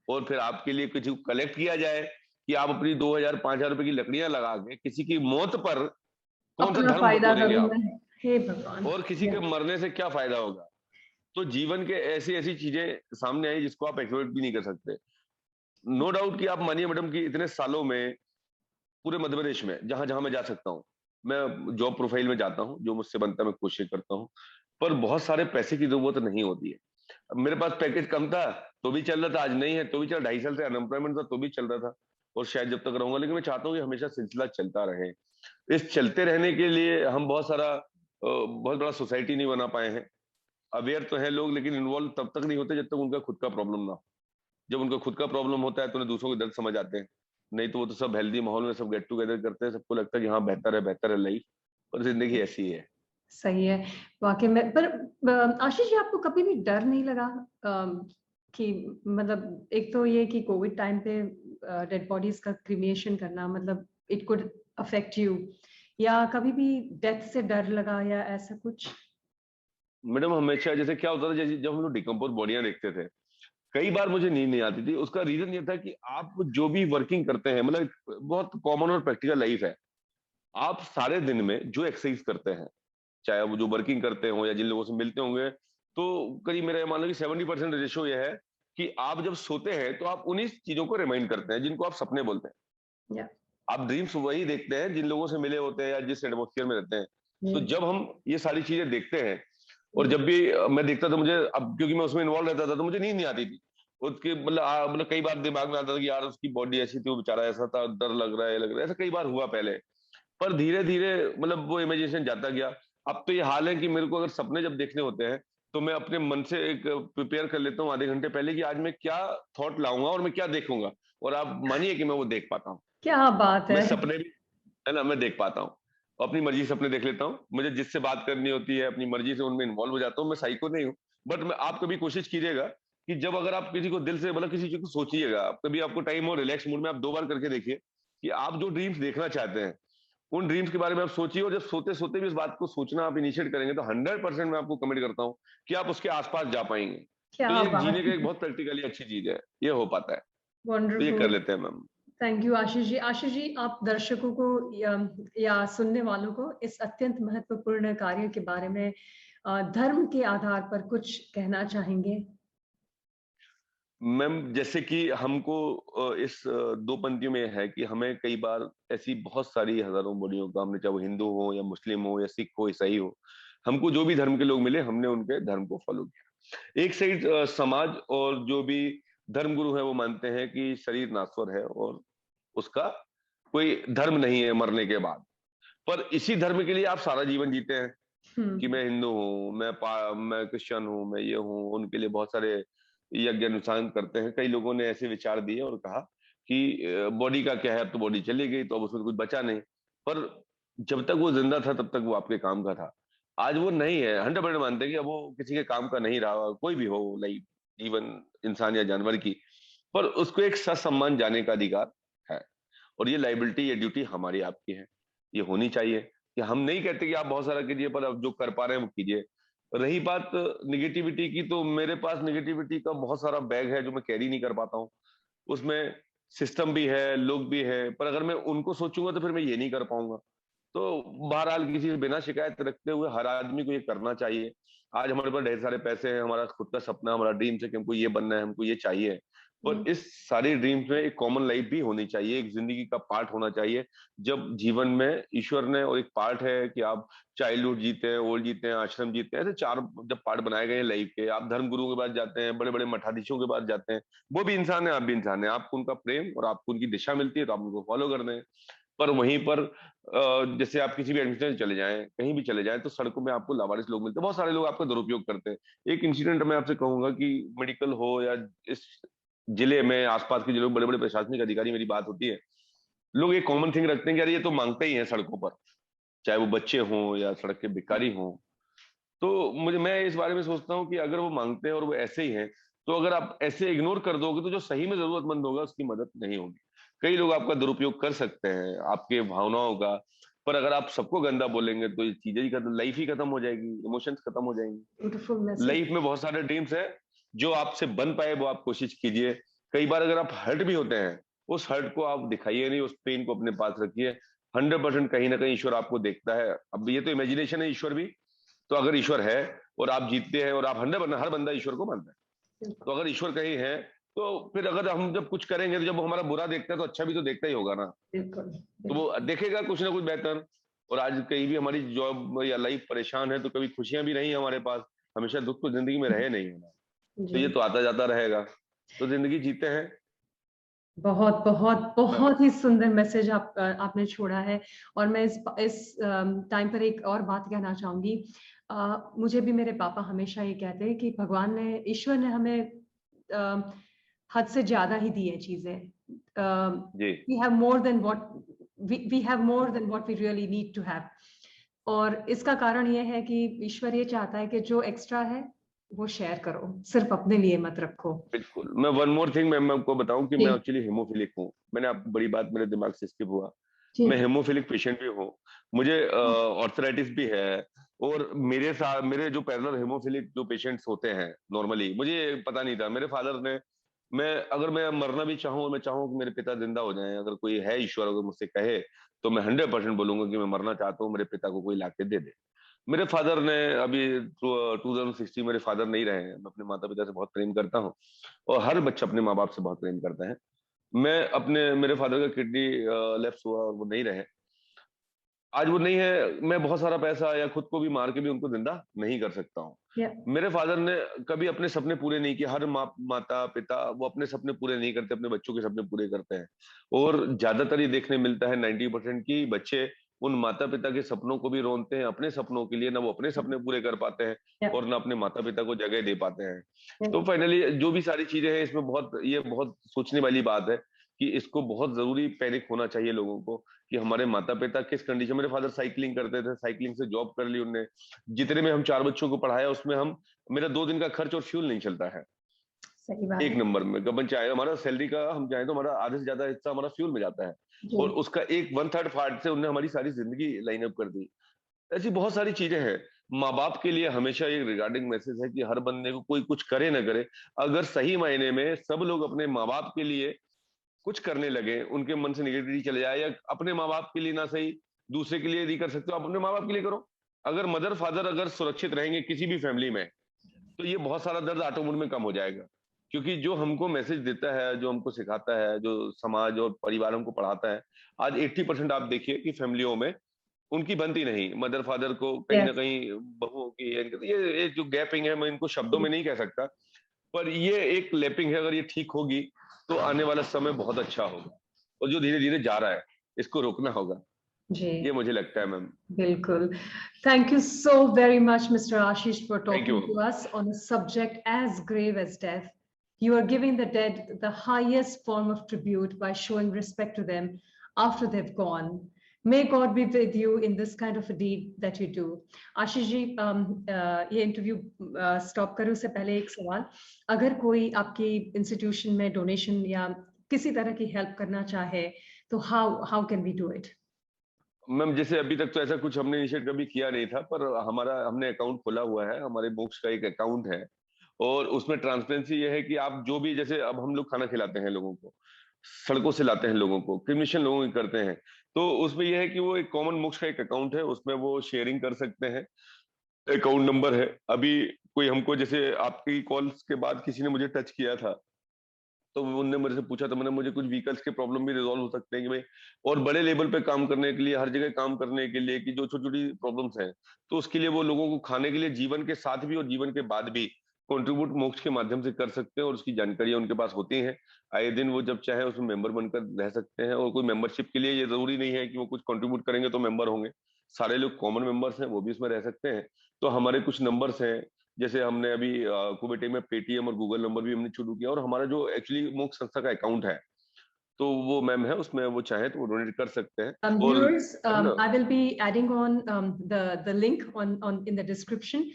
B: और फिर आपके लिए कुछ कलेक्ट किया जाए कि आप अपनी 2,000 5,000 रुपए की लकड़ियां लगा के किसी की मौत पर कौन सा
A: अपना
B: धर्म
A: फायदा
B: बटोरेंगे
A: करूं
B: आप,
A: मैं। हे भगवान।
B: और किसी के मरने से क्या फायदा होगा। तो जीवन के ऐसी ऐसी चीजें सामने आई जिसको आप एक्सपेक्ट भी नहीं कर सकते। नो डाउट कि आप मानिए मैडम कि इतने सालों में पूरे मध्य प्रदेश में जहां जहां मैं जा सकता हूँ, मैं जॉब प्रोफाइल में जाता हूँ, जो मुझसे बनता है मैं कोशिश करता हूँ, पर बहुत सारे पैसे की जरूरत नहीं होती है। अब मेरे पास पैकेज कम था तो भी चल रहा था, आज नहीं है तो भी चल, 2.5 साल से अनएम्प्लॉयमेंट था तो भी चल रहा था, और शायद जब तक रहूंगा। लेकिन मैं चाहता हूँ कि हमेशा सिलसिला चलता रहे। इस चलते रहने के लिए हम बहुत बड़ा सोसाइटी नहीं बना पाए हैं। अवेयर तो है लोग, लेकिन इन्वॉल्व तब तक नहीं होते जब तक उनका खुद का प्रॉब्लम ना हो। जब उनका खुद का प्रॉब्लम होता है तो उन्हें दूसरों के दर्द समझ आते हैं। नहीं तो वो तो सब हेल्दी माहौल में सब गेट टुगेदर करते हैं, सबको लगता है कि हाँ बेहतर है लाइफ, पर जिंदगी ऐसी ही है।
A: सही है। वाकई में। पर आशीष जी, आपको कभी भी डर नहीं लगा कि मतलब एक तो ये कि कोविड टाइम पे डेड बॉडीज का क्रिमेशन करना, मतलब इट कुड affect you? या कभी भी डेथ से डर लगा या ऐसा कुछ?
B: मैडम हमेशा जैसे क्या होता था, जैसे जब हम लोग डिकम्पोज बॉडियां देखते थे, कई बार मुझे नींद नहीं आती थी। उसका रीजन ये था कि आप जो भी वर्किंग करते हैं, मतलब बहुत कॉमन और प्रैक्टिकल लाइफ है, आप सारे दिन में जो एक्सरसाइज करते हैं, चाहे वो जो वर्किंग करते हो या जिन लोगों से मिलते होंगे, तो करीब मेरा ये मान लो कि 70% रेशियो ये है कि आप जब सोते हैं तो आप उन्हीं चीजों को रिमाइंड करते हैं जिनको आप सपने बोलते हैं।
A: Yeah.
B: आप ड्रीम्स वही देखते हैं जिन लोगों से मिले होते हैं या जिस एटमोस्फियर में रहते हैं। तो
A: Yeah.
B: जब हम ये सारी चीजें देखते हैं, और जब भी मैं देखता था, मुझे अब क्योंकि मैं उसमें इन्वॉल्व रहता था तो मुझे नींद नहीं आती थी। उसके मतलब मतलब कई बार दिमाग में आता था कि यार उसकी बॉडी ऐसी थी, वो बेचारा ऐसा था, डर लग रहा है, लग रहा है, ऐसा कई बार हुआ पहले। पर धीरे धीरे मतलब वो इमेजिनेशन जाता गया। अब तो ये हाल है कि मेरे को अगर सपने जब देखने होते हैं तो मैं अपने मन से एक प्रिपेयर कर लेता हूँ आधे घंटे पहले कि आज मैं क्या थॉट लाऊंगा और मैं क्या देखूंगा, और आप मानिए कि मैं वो देख पाता हूँ।
A: क्या बात
B: मैं
A: है।
B: सपने भी, है ना, मैं देख पाता हूँ। अपनी मर्जी से सपने देख लेता हूँ। मुझे जिससे बात करनी होती है अपनी मर्जी से उनमें इन्वॉल्व हो जाता हूँ। मैं साइको नहीं हूँ। बट मैं, आप कभी कोशिश कीजिएगा कि जब अगर आप किसी को दिल से मतलब किसी चीज को सोचिएगा, आप कभी आपको टाइम हो रिलैक्स मूड में, आप 2 बार करके देखिए कि आप जो ड्रीम्स देखना चाहते हैं उन ड्रीम्स के बारे में आप सोचिए, और जब सोते सोते भी इस बात को सोचना आप इनिशिएट करेंगे तो 100% मैं आपको कमिट करता हूँ कि आप उसके आसपास जा पाएंगे। तो
A: क्या
B: ये एक जीने
A: बात
B: का
A: है।
B: एक बहुत प्रैक्टिकली अच्छी चीज है, ये हो पाता है। तो ये कर
A: वंडरफुल।
B: लेते हैं ma'am.
A: Thank you Ashish ji. Ashish ji, आप दर्शकों को या सुनने वालों को इस अत्यंत महत्वपूर्ण कार्य के बारे में धर्म के आधार पर कुछ कहना चाहेंगे?
B: मैम जैसे कि हमको इस 2 पंक्तियों में है कि हमें कई बार ऐसी बहुत सारी हजारों बॉडियों का, हमने चाहे वो हिंदू हो या मुस्लिम हो या सिख हो ईसाई हो, हमको जो भी धर्म के लोग मिले हमने उनके धर्म को फॉलो किया। एक साइड समाज और जो भी धर्म गुरु है वो मानते हैं कि शरीर नाश्वर है और उसका कोई धर्म नहीं है मरने के बाद। पर इसी धर्म के लिए आप सारा जीवन जीते हैं कि मैं हिंदू हूँ, मैं क्रिश्चियन हूँ, मैं ये हूँ। उनके लिए बहुत सारे यज्ञ अनुष्ठान करते हैं। कई लोगों ने ऐसे विचार दिए और कहा कि बॉडी का क्या है, अब तो बॉडी चली गई तो अब उसमें कुछ बचा नहीं। पर जब तक वो जिंदा था तब तक वो आपके काम का था। आज वो नहीं है, 100% मानते हैं कि अब वो किसी के काम का नहीं रहा, कोई भी हो, लाइक जीवन इंसान या जानवर की। पर उसको एक ससम्मान जाने का अधिकार है, और ये लाइबिलिटी, ये ड्यूटी हमारी आपकी है, ये होनी चाहिए। कि हम नहीं कहते कि आप बहुत सारा कीजिए, पर अब जो कर पा रहे हैं वो कीजिए। रही बात निगेटिविटी की, तो मेरे पास निगेटिविटी का बहुत सारा बैग है जो मैं कैरी नहीं कर पाता हूँ। उसमें सिस्टम भी है, लोग भी है, पर अगर मैं उनको सोचूंगा तो फिर मैं ये नहीं कर पाऊंगा। तो बहरहाल किसी से बिना शिकायत रखते हुए हर आदमी को ये करना चाहिए। आज हमारे पास ढेर सारे पैसे हैं, हमारा खुद का सपना, हमारा ड्रीम है कि हमको ये बनना है, हमको ये चाहिए। पर इस सारी ड्रीम्स में एक कॉमन लाइफ भी होनी चाहिए, एक जिंदगी का पार्ट होना चाहिए। जब जीवन में ईश्वर ने, और एक पार्ट है कि आप चाइल्डहुड जीते हैं, ओल्ड जीते हैं, आश्रम जीते हैं, ऐसे 4 जब पार्ट बनाए गए हैं लाइफ के। आप धर्म गुरुओं के पास जाते हैं, बड़े बड़े मठाधीशों के पास जाते हैं, वो भी इंसान है, आप भी इंसान है। आपको उनका प्रेम और आपको उनकी दिशा मिलती है तो आप उनको फॉलो कर रहे हैं। पर वहीं पर जैसे आप किसी भी एडमिशन चले जाएं, कहीं भी चले जाएं, तो सड़कों में आपको लावारिस लोग मिलते हैं, बहुत सारे लोग आपका दुरुपयोग करते हैं। एक इंसिडेंट मैं आपसे कहूंगा कि मेडिकल हो या इस जिले में आसपास के जो लोग बड़े बड़े प्रशासनिक अधिकारी, मेरी बात होती है, लोग एक कॉमन थिंग रखते हैं कि यार ये तो मांगते ही हैं सड़कों पर, चाहे वो बच्चे हों या सड़क के भिखारी हों। तो मैं इस बारे में सोचता हूँ कि अगर वो मांगते हैं और वो ऐसे ही हैं, तो अगर आप ऐसे इग्नोर कर दोगे तो जो सही में जरूरतमंद होगा उसकी मदद नहीं होगी। कई लोग आपका दुरुपयोग कर सकते हैं, आपके भावनाओं का। पर अगर आप सबको गंदा बोलेंगे तो ये चीजें ही खत्म, लाइफ ही खत्म हो जाएगी, इमोशंस खत्म हो जाएंगी।
A: Beautiful message.
B: लाइफ में बहुत सारे ड्रीम्स हैं, जो आपसे बन पाए वो आप कोशिश कीजिए। कई बार अगर आप हर्ट भी होते हैं, उस हर्ट को आप दिखाइए नहीं, उस पेन को अपने पास रखिए। 100% कहीं ना कहीं ईश्वर आपको देखता है। अब ये तो इमेजिनेशन है, ईश्वर भी। तो अगर ईश्वर है और आप जीतते हैं, और आप 100%, हर बंदा ईश्वर को मानता है, तो अगर ईश्वर कहीं है तो फिर अगर हम जब कुछ करेंगे तो जब वो हमारा बुरा देखता है तो अच्छा भी तो देखता ही होगा ना।
A: बिल्कुल।
B: तो वो देखेगा कुछ ना कुछ बेहतर। और आज कहीं भी हमारी जॉब या लाइफ परेशान है तो कभी खुशियां भी रही हमारे पास, हमेशा दुख तो जिंदगी में रहे नहीं है ना। तो ये
A: जी।
B: तो आता जाता रहेगा। तो जिंदगी जीते हैं।
A: बहुत बहुत
B: मैं
A: बहुत ही सुंदर मैसेज आपने छोड़ा है। और मैं इस टाइम पर एक और बात कहना चाहूंगी। मुझे भी मेरे पापा हमेशा ये कहते हैं कि भगवान ने, ईश्वर ने हमें हद से ज्यादा ही दी है चीजें।
B: जी
A: we have more than what we have more than what we really need to have. और इसका कारण ये है कि ईश्वर ये चाहता है कि जो एक्स्ट्रा है वो शेयर करो, सिर्फ अपने लिए मत रखो।
B: बिल्कुल। मैं वन मोर थिंग मैं आपको बताऊं कि मैं
A: जी।
B: एक्चुअली हेमोफिलिक हूँ। मैंने आपको बड़ी बात मेरे दिमाग से स्किप हुआ।
A: जी।
B: मैं हेमोफिलिक पेशेंट भी हूँ, मुझे ऑर्थराइटिस भी है, और मेरे साथ मेरे जो पैरेलल हेमोफिलिक जो पेशेंट्स होते हैं नॉर्मली, मुझे पता नहीं था। मेरे फादर ने, अगर मैं मरना भी चाहूँ और मैं चाहूँ कि मेरे पिता जिंदा हो जाएं, अगर कोई है ईश्वर अगर मुझसे कहे, तो मैं 100% बोलूंगा कि मैं मरना चाहता हूँ, मेरे पिता को कोई लाके दे दे। मेरे फादर ने अभी 2016 मेरे फादर नहीं रहे हैं। मैं अपने माता पिता से बहुत प्रेम करता हूँ, और हर बच्चा अपने माँ बाप से बहुत प्रेम करता है। मेरे फादर का किडनी लेफ्ट हुआ और वो नहीं रहे। आज वो नहीं है, मैं बहुत सारा पैसा या खुद को भी मार के भी उनको जिंदा नहीं कर सकता हूँ।
A: या
B: मेरे फादर ने कभी अपने सपने पूरे नहीं किए। हर माता पिता वो अपने सपने पूरे नहीं करते, अपने बच्चों के सपने पूरे करते हैं। और ज्यादातर ये देखने मिलता है 90% की बच्चे उन माता पिता के सपनों को भी रोनते हैं अपने सपनों के लिए, ना वो अपने सपने पूरे कर पाते हैं
A: या
B: और ना अपने माता पिता को जगह दे पाते हैं।
A: या
B: तो फाइनली जो भी सारी चीजें हैं इसमें बहुत सोचने वाली बात है कि इसको बहुत जरूरी पैनिक होना चाहिए लोगों को कि हमारे माता पिता किस कंडीशन। मेरे फादर साइकिलिंग करते थे, साइकिलिंग से जॉब कर ली उनने। जितने में हम 4 बच्चों को पढ़ाया उसमें हम मेरा 2 दिन का खर्च और फ्यूल नहीं चलता है।
A: सही बात
B: एक
A: है।
B: नंबर में गबन चाहे हमारा सैलरी का हम चाहे तो हमारा आधे से ज्यादा हिस्सा हमारा फ्यूल में जाता है,
A: जी।
B: और उसका एक 1/3 पार्ट से उन्होंने हमारी सारी जिंदगी लाइन अप कर दी। ऐसी बहुत सारी चीजें हैं। माँ बाप के लिए हमेशा एक रिगार्डिंग मैसेज है कि हर बंदे को कोई कुछ करे ना करे, अगर सही मायने में सब लोग अपने माँ बाप के लिए कुछ करने लगे, उनके मन से निगेटिविटी चले जाए, या अपने माँ बाप के लिए ना सही दूसरे के लिए यदि कर सकते हो आप अपने माँ बाप के लिए करो। अगर मदर फादर अगर सुरक्षित रहेंगे किसी भी फैमिली में, तो ये बहुत सारा दर्द ऑटोमेटिक में कम हो जाएगा। क्योंकि जो हमको मैसेज देता है, जो हमको सिखाता है, जो समाज और परिवार हमको पढ़ाता है, आज 80% आप देखिए कि फैमिलियों में उनकी बनती नहीं। मदर फादर को कहीं ना
A: यस।
B: कहीं बहुओं की ये जो गैपिंग है, मैं इनको शब्दों में नहीं कह सकता, पर ये एक लैपिंग है। अगर ये ठीक होगी तो आने वाला समय बहुत अच्छा होगा, और जो धीरे धीरे जा रहा है इसको रोकना होगा,
A: जी।
B: ये मुझे लगता है ma'am.
A: Bilkul. Thank you so very much, Mr. Ashish, for
B: thank you.
A: talking to us on a subject as grave as death. You are giving the dead the highest form of tribute by showing respect to them after they've gone. May God be with you in this kind of a deed that you do. Ashish ji, ये interview stop करूँ से पहले एक सवाल, अगर कोई आपकी institution में डोनेशन या किसी तरह की हेल्प करना चाहे, तो how can we do it?
B: Ma'am जैसे अभी तक तो ऐसा कुछ हमने इनिशिएट कभी किया नहीं था, पर हमने अकाउंट खोला हुआ है, हमारे मोक्ष का एक अकाउंट है। और उसमें ट्रांसपेरेंसी ये है कि आप जो भी, जैसे अब हम लोग खाना खिलाते हैं लोगों को, सड़कों से लाते हैं लोगों को, क्रिमिशन लोगों की करते हैं, तो उसमें यह है कि वो एक कॉमन मोक्ष का एक अकाउंट है, उसमें वो शेयरिंग कर सकते हैं। अकाउंट नंबर है। अभी कोई हमको, जैसे आपकी कॉल्स के बाद किसी ने मुझे टच किया था, तो उनने मेरे से पूछा, तो मैंने, मुझे कुछ व्हीकल्स के प्रॉब्लम भी रिजॉल्व हो सकते हैं कि भाई, और बड़े लेवल पे काम करने के लिए, हर जगह काम करने के लिए, कि जो छोटी छोटी प्रॉब्लम्स हैं, तो उसके लिए वो लोगों को खाने के लिए जीवन के साथ भी और जीवन के बाद भी कंट्रीब्यूट मोक्ष के माध्यम से कर सकते हैं, और उसकी जानकारियां उनके पास होती हैं। आए दिन वो जब चाहे उसमें मेंबर बनकर रह सकते हैं, और कोई मेंबरशिप के लिए ये जरूरी नहीं है कि वो कुछ कंट्रीब्यूट करेंगे तो मेंबर होंगे। सारे लोग कॉमन मेंबर्स हैं, वो भी इसमें रह सकते हैं। तो हमारे कुछ नंबर्स हैं, जैसे हमने अभी कुबेटे में पेटीएम और गूगल नंबर भी हमने शुरू किया, और हमारा जो एक्चुअली मोक्ष संस्था का अकाउंट है, तो वो मैम है, उसमें वो चाहे तो वो डोनेट कर सकते हैं। और
A: Viewers,
B: है ना।
A: I will be adding on the link on in the description,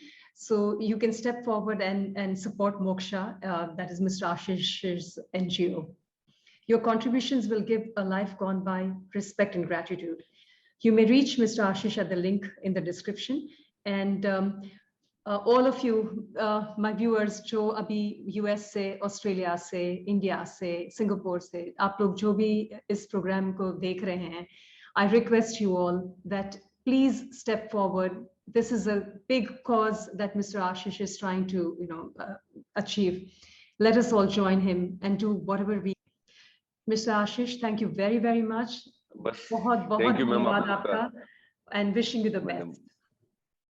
A: so you can step forward and support Moksha, that is Mr. Ashish's NGO. Your contributions will give a life gone by respect and gratitude. You may reach Mr. Ashish at the link in the description, and all of you, my viewers, जो अभी US से, Australia से, India से, Singapore से, आप लोग जो भी इस प्रोग्राम को देख रहे हैं, I request you all that please step forward. This is a big cause that Mr. Ashish is trying to, achieve. Let us all join him and do whatever we. Mr. Ashish, thank you very, very much.
B: बस
A: बहुत बहुत
B: thank you ma'am, आप
A: धन्यवाद
B: लोग का।
A: आपका, and wishing you the
B: madam,
A: best.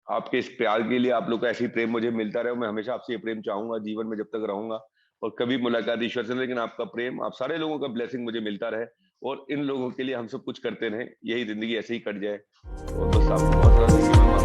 B: आपके इस प्यार के लिए, आप लोग का ऐसी प्रेम मुझे मिलता रहे, मैं हमेशा आपसे ये प्रेम चाहूंगा जीवन में जब तक रहूंगा। और कभी मुलाकात ईश्वर से, लेकिन आपका प्रेम, आप सारे लोगों का ब्लेसिंग मुझे मिलता रहे, और इन लोगों के लिए हम सब कुछ करते रहे, यही जिंदगी ऐसे ही कट जाए। और बस आपको बहुत सारा थैंक यू मैम।